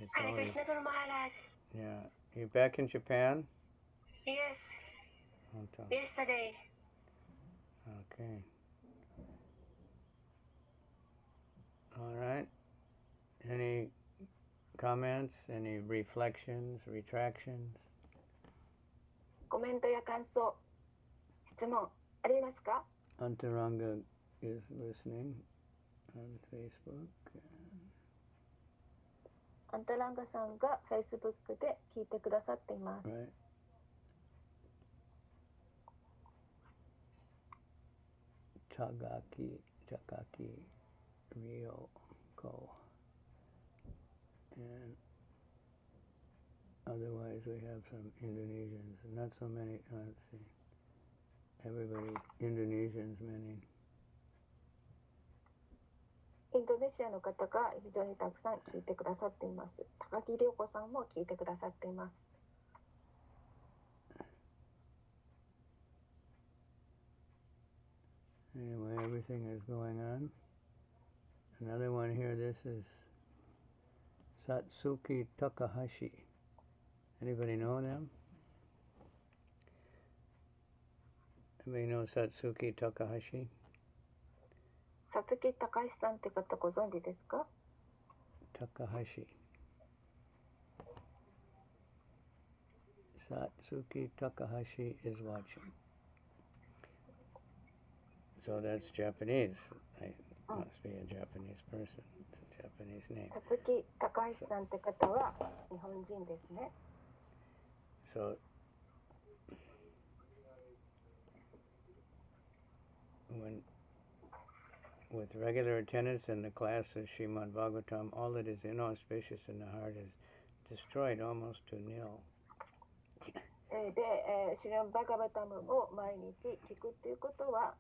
It's always, yeah. You back in Japan?
Yes,
Okay.
yesterday.
Okay. All right. Any comments? Any reflections, retractions?
コメントや感想、質問ありますか？
Antaranga is listening on Facebook.
アンタランガさんが Facebook で聞いてくださっています。
Right. Takaki, Ryoko. And otherwise we have some Indonesians, not so many, let's see. Everybody's Indonesians, many.
インドネシアの方が非常にたくさん聞いてくださっています。高木涼子さんも聞いてくださっています。
Anyway, everything is going on. Another one here, this is Satsuki Takahashi. Anybody know them? Anybody know Satsuki Takahashi?
さつき高橋さんって方ご存知ですか？
Takahashi. Satsuki Takahashi is watching. So that's Japanese. It must be a Japanese person. It's a Japanese name.
さつき高橋さんって方は日本人ですね。
So with regular attendance in the class of Srimad Bhagavatam, all that is inauspicious in the heart is destroyed almost to nil.
で、シリマンバガバタムを毎日聞くということは、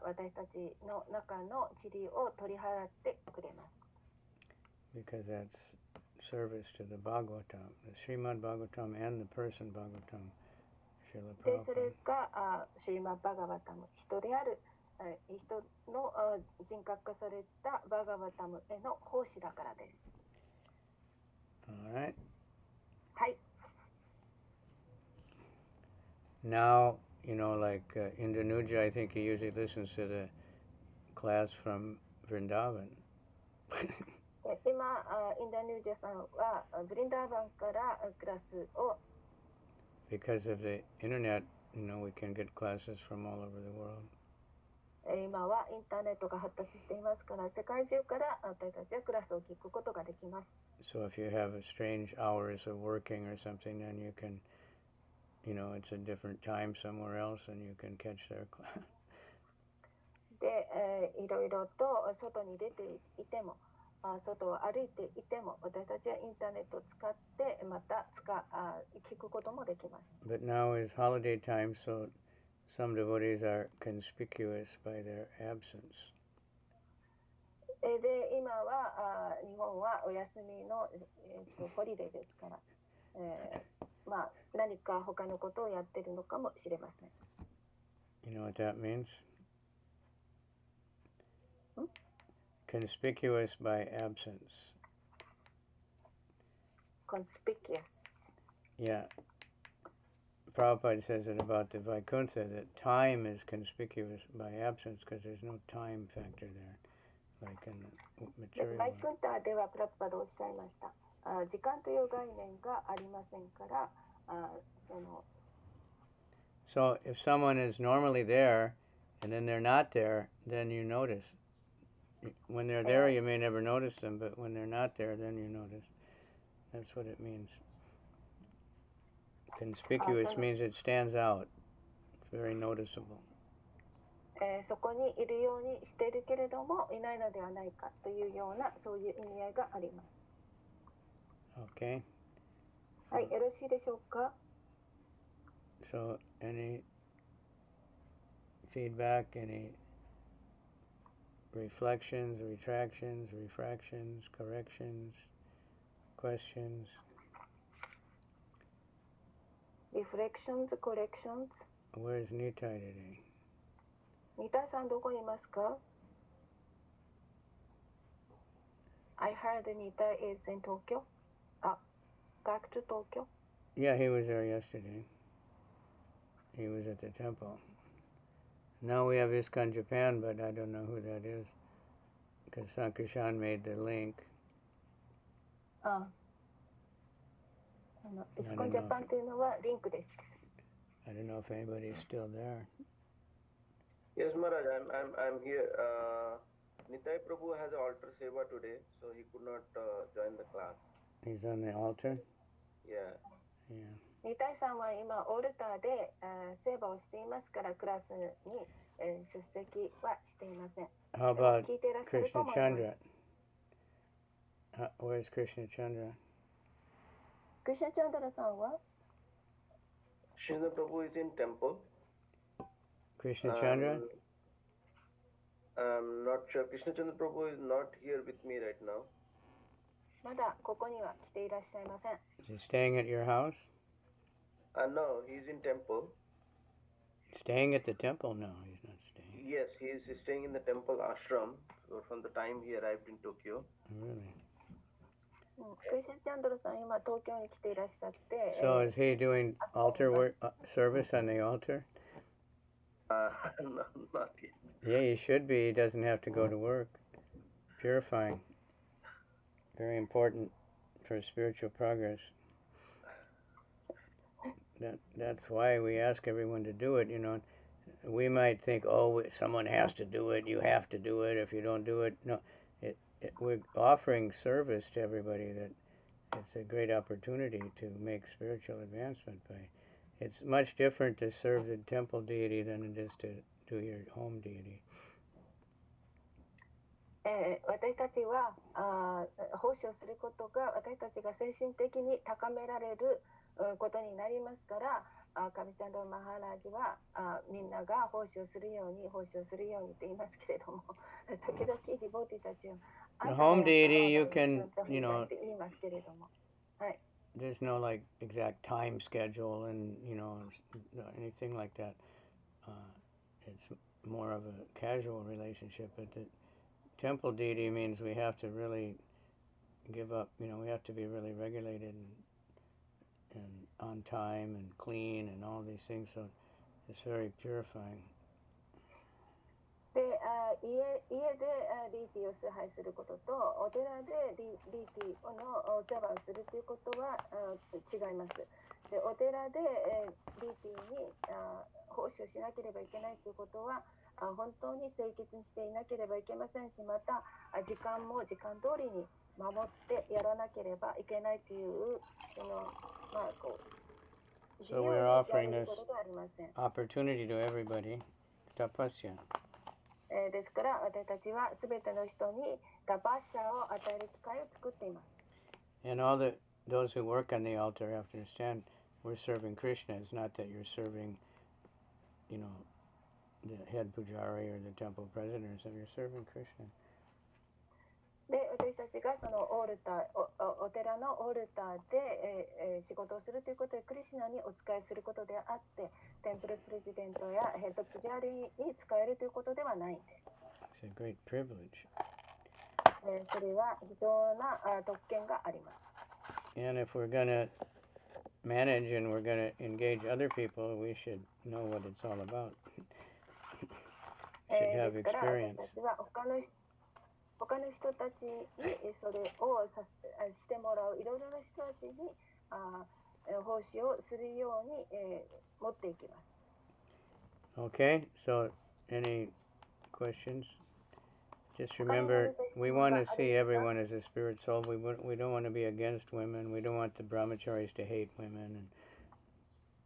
私たちの中の塵を取り払ってくれます。
because that's service to the Bhagavatam, the Srimad Bhagavatam and the person Bhagavatam, Srila
で、それ
Prabhupada.
がシュリマ・バガバタム、人である人の人格化されたバガバタムへの奉仕だからです。
All right.
はい。
Now, you know, like Indonesia, I think he usually listens to the class from Vrindavan.
今、インドネシアさんはブリンダーバンからクラスを
Because of the internet, you know, we can get classes from all over the world.
今はインターネットが発達していますから、世界中から私たちはクラスを聞くことができます。
So if you have a strange hours of working or something, then you can, you know, it's a different time somewhere else and you can catch their class.
で、いろいろと外に出ていても、外を歩いていても、私たちはインターネットを使ってまた聞くこともできます。
But now is holiday time, so some devotees are conspicuous by their absence.
で、今は日本はお休みの、ホリデーですから、まあ何か他のことをやってるのかもしれません。
You know what that means? Conspicuous by absence.
Conspicuous.
Yeah. Prabhupada says it about the Vaikuntha, that time is conspicuous by absence because there's no time factor there, like in the material.
バイクンターではプラッパードおっしゃいました。時間という概念がありませんから、
So if someone is normally there and then they're not there, then you notice. When they're there, you may never notice them, but when they're not there, then you notice. That's what it means. Conspicuous means it stands out. It's very noticeable.
そこにいるようにしているけれどもいないのではないかというようなそういう意味合いがあります。
Okay.
はい、よろしいでしょうか。
So, any feedback, any reflections, retractions, refractions, corrections, questions?
Reflections, corrections.
Where's Nitai today?
ニタイさんどこにいますか？ I heard Nitai is in Tokyo. Back to Tokyo?
Yeah, he was there yesterday. He was at the temple. Now we have ISKCON Japan, but I don't know who that is. Because Sankarshan made the link.
ISKCON Japan というのはリンクです。
I don't know if anybody's still there.
Yes, Maharaj, I'm here. Nitai Prabhu has an altar seva today, so he could not join the class.
He's on the altar?
Yeah.
Yeah.
ニタイさんは今オルターでセーバーをしていますからクラスに出席はしていません。
How about
聞いていらっしゃると
Krishna
思います。
Chandra? Where's Krishna Chandra?
クリシナチャンドラさんは
Krishna Prabhu is in temple.
Krishna Chandra?
I'm not sure. Krishna Chandra Prabhu is not here with me right now.
まだここには来ていらっしゃいません。
Is he staying at your house?
No, he's in temple.
Staying at the temple? No, he's not staying.
Yes, he is staying in the temple ashram from the time he arrived in Tokyo.
Really?
クリシナチャンドラさん今東京に来ていらっしゃって。
So is he doing altar work, service on the altar?
No, not yet.
Yeah, he should be. He doesn't have to go to work. Purifying. Very important for spiritual progress. That's why we ask everyone to do it, you know. We might think, oh, someone has to do it, you have to do it, if you don't do it. No, we're offering service to everybody. That it's a great opportunity to make spiritual advancement by. It's much different to serve the temple deity than it is to do your home deity.
私たちは奉仕をすることが私たちが精神的に高められることになりますからカビチャンド・マハラージはみんなが奉仕をするようにって言いますけれども、時々ディボティたちは
The home deity, you can,
って言いますけれども、はい。
There's no like exact time schedule and anything like that. It's more of a casual relationship. But the temple deity means we have to really give up. We have to be really regulated and on time and clean and all these things. So it's very purifying.
で家でディーティを崇拝することとお寺でディーティのお世話をするということは違います。でお寺でディーティに奉仕をしなければいけないということは本当に清潔にしていなければいけませんし、また時間も時間通りに守ってやらなければいけないという
So we're offering this opportunity to everybody. Tapasya.
ですから私たちはすべての人にタパッシャを与える機会を作っています。
And those who work on the altar have to understand we're serving Krishna. It's not that you're serving, the head pujari or the temple president or something. You're serving Krishna.
で私たちがそのオールター お寺のオールターで、仕事をするということでクリシュナにお仕えすることであってテンプルプレジデントやヘッドプジャーリーに使えるということではないんです。
It's a great privilege.
それは非常な特権があります。
And if we're going to manage and we're going to engage other people, we should know what it's all about. should have experience.
ですから私たちは他の人たちにそれをしてもらういろいろな人たちに奉仕をするように、持っていきます。
Okay, so any questions? Just remember, we want to see everyone as a spirit soul. We don't want to be against women. We don't want the brahmacharis to hate women,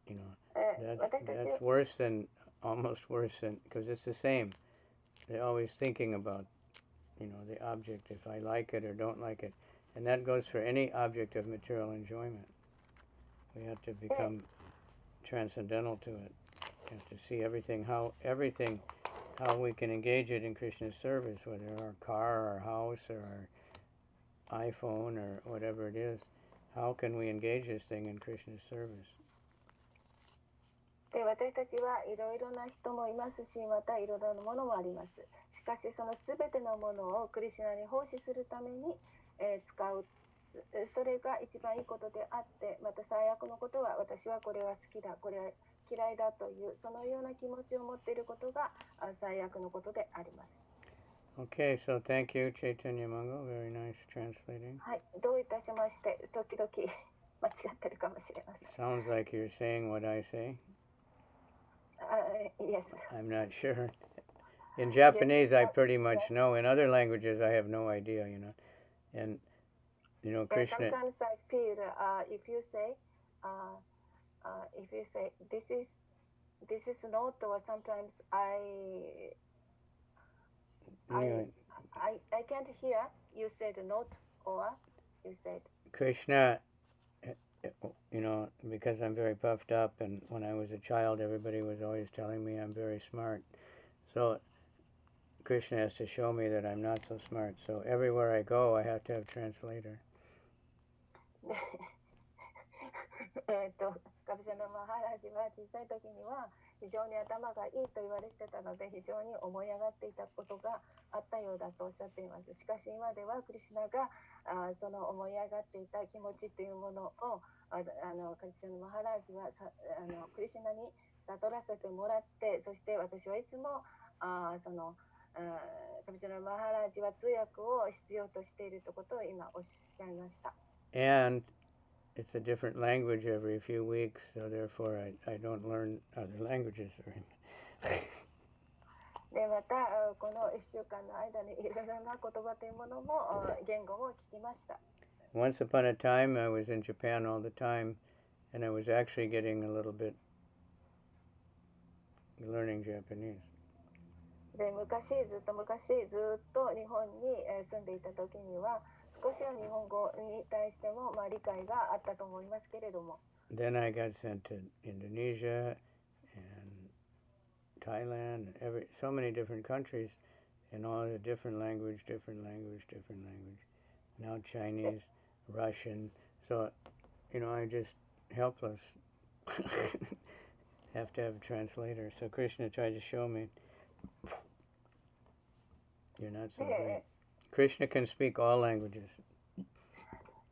and that's worse than almost worse than because it's the same. They're always thinking about the object, if I like it or don't like it. And that goes for any object of material enjoyment. We have to become transcendental to it. We have to see everything, how we can engage it in Krishna's service, whether our car, our house, or our iPhone, or whatever it is. How can we engage this thing in Krishna's service?
で私たちはいろいろな人もいますし、またいろいろなものもあります。しかしそのすべてのものをクリシュナに奉仕するために、使う。それが一番いいことであって、また最悪のことは私はこれは好きだ、これは嫌いだというそのような気持ちを持っていることが最悪のことであります。
Okay, so thank you, Chaitanya Mangal. Very nice translating.
はい、どういたしまして、時々間違ってるかもしれません。
Sounds like you're saying what I say.
Yes.
I'm not sure. In Japanese, I pretty much know. In other languages, I have no idea, And, Krishna...
Sometimes I feel if you say this is not, or sometimes I can't hear you said not, or you said...
Krishna... because I'm very puffed up, and when I was a child, everybody was always telling me I'm very smart. So Krishna has to show me that I'm not so smart. So everywhere I go, I have to have translator.
カビシャのマハラジは小さい時には非常に頭がいいと言われてたので非常に思い上がっていたことがあったようだとおっしゃっています。しかし今ではクリシュナがその思い上がっていた気持ちというものをカビシャのマハラジはクリシュナに悟らせてもらって、そして私はいつもカビシャのマハラジは通訳を必要としているということを今おっしゃいました。
And it's a different language every few weeks, so therefore I don't learn other languages very much.
でまたこの1週間の間にいろいろな言葉というものも言語も聞きました。
Once upon a time, I was in Japan all the time, and I was actually getting a little bit learning Japanese.
でずっと日本に住んでいた時には少少しは日本語に対しても、理解があったと思いますけれども。
Then I got sent to Indonesia and Thailand, so many different countries, and all the different language. Now Chinese, Russian. So, I'm just helpless. Have to have a translator. So Krishna tried to show me, you're not so great. Krishna can speak all languages.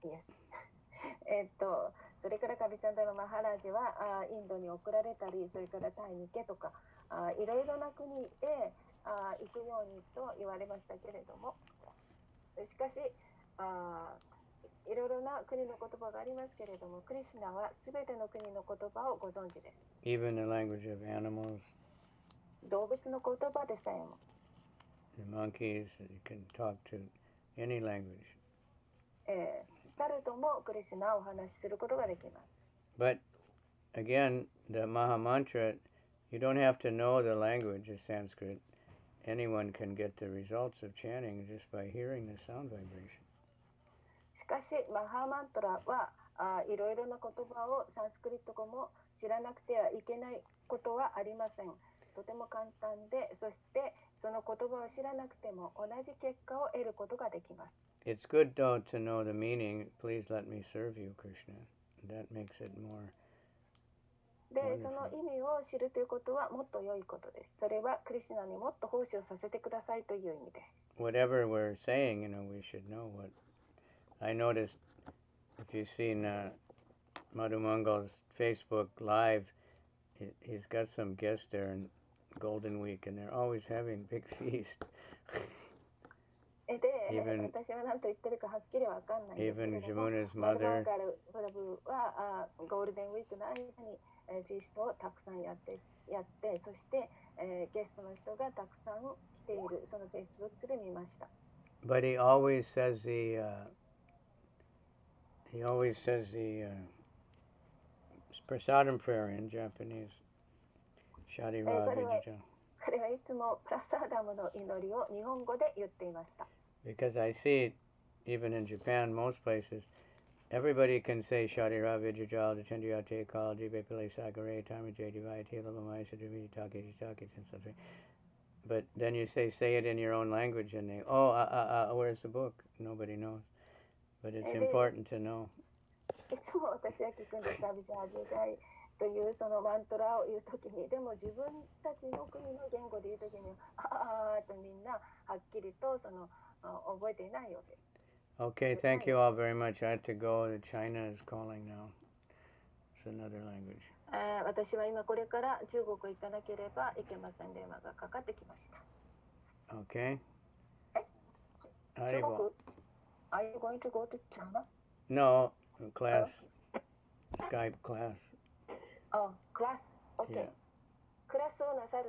Yes. それからカビチャンダのマハラジはインドに送られたり、それからタイに行けとか、いろいろな国へ行くようにと言われましたけれども、しかしいろいろな国の言葉がありますけれども、クリシュナはすべての国の言葉をご存知です。
Even the language of animals.
動物の言葉でさえも。
The monkeys, you can talk to any language.
猿ともクリシュナをお話しすることができます。
But again, the Maha Mantra, you don't have to know the language of Sanskrit. Anyone can get the results of chanting just by hearing the sound vibration.
しかし、マハマントラはいろいろな言葉をサンスクリット語も知らなくてはいけないことはありません。とても簡単で、そしてその言葉を知らなくても同じ結果を得ることができます。
It's good though to know the meaning. Please let me serve you, Krishna. That makes it more.
で、その意味を知るということはもっと良いことです。それはクリシュナにもっと奉仕をさせてくださいという意味です。
Whatever we're saying, we should know what. I noticed if you've seen Madhu Mangal's Facebook Live, he's got some guests there in Golden Week, and they're always having big feast.
で、私は何と言ってるかはっきりわかんないんですけれども、
Even Jamuna's
マド
mother.
マンガルプラブはゴールデンウィークの間にフィストをたくさんやって、そして、ゲストの人がたくさん来ている、そのフェイスブックで見ました。
But he always says the prasadam prayer in Japanese. Sharira Vijaya.
彼はいつもプラサーダムの祈りを日本語で言っていました。
Because I see it, even in Japan, most places, everybody can say Sharira Vijaya, Chandriyate Kal, Jivepile Sagare, Tamajay Divai, Tilamai, Sadhvi, Taki, etc. But then you say it in your own language, and they, where's the book? Nobody knows. But it's important to know.
いつも私は聞くんです。アビジャージュダイというそのマントラを言うときに、でも自分たちの国の言語で言うときに、とみんなはっきりと覚えていないようです。
Okay, thank you all very much. I have to go. China is calling now. It's another language.
私は今これから中国行かなければいけません。電話がかかってきました。
Okay.
中国 Are you going to go to China?
No, class. Skype class.
Oh, class. Okay.
Yeah.
クラスをなさる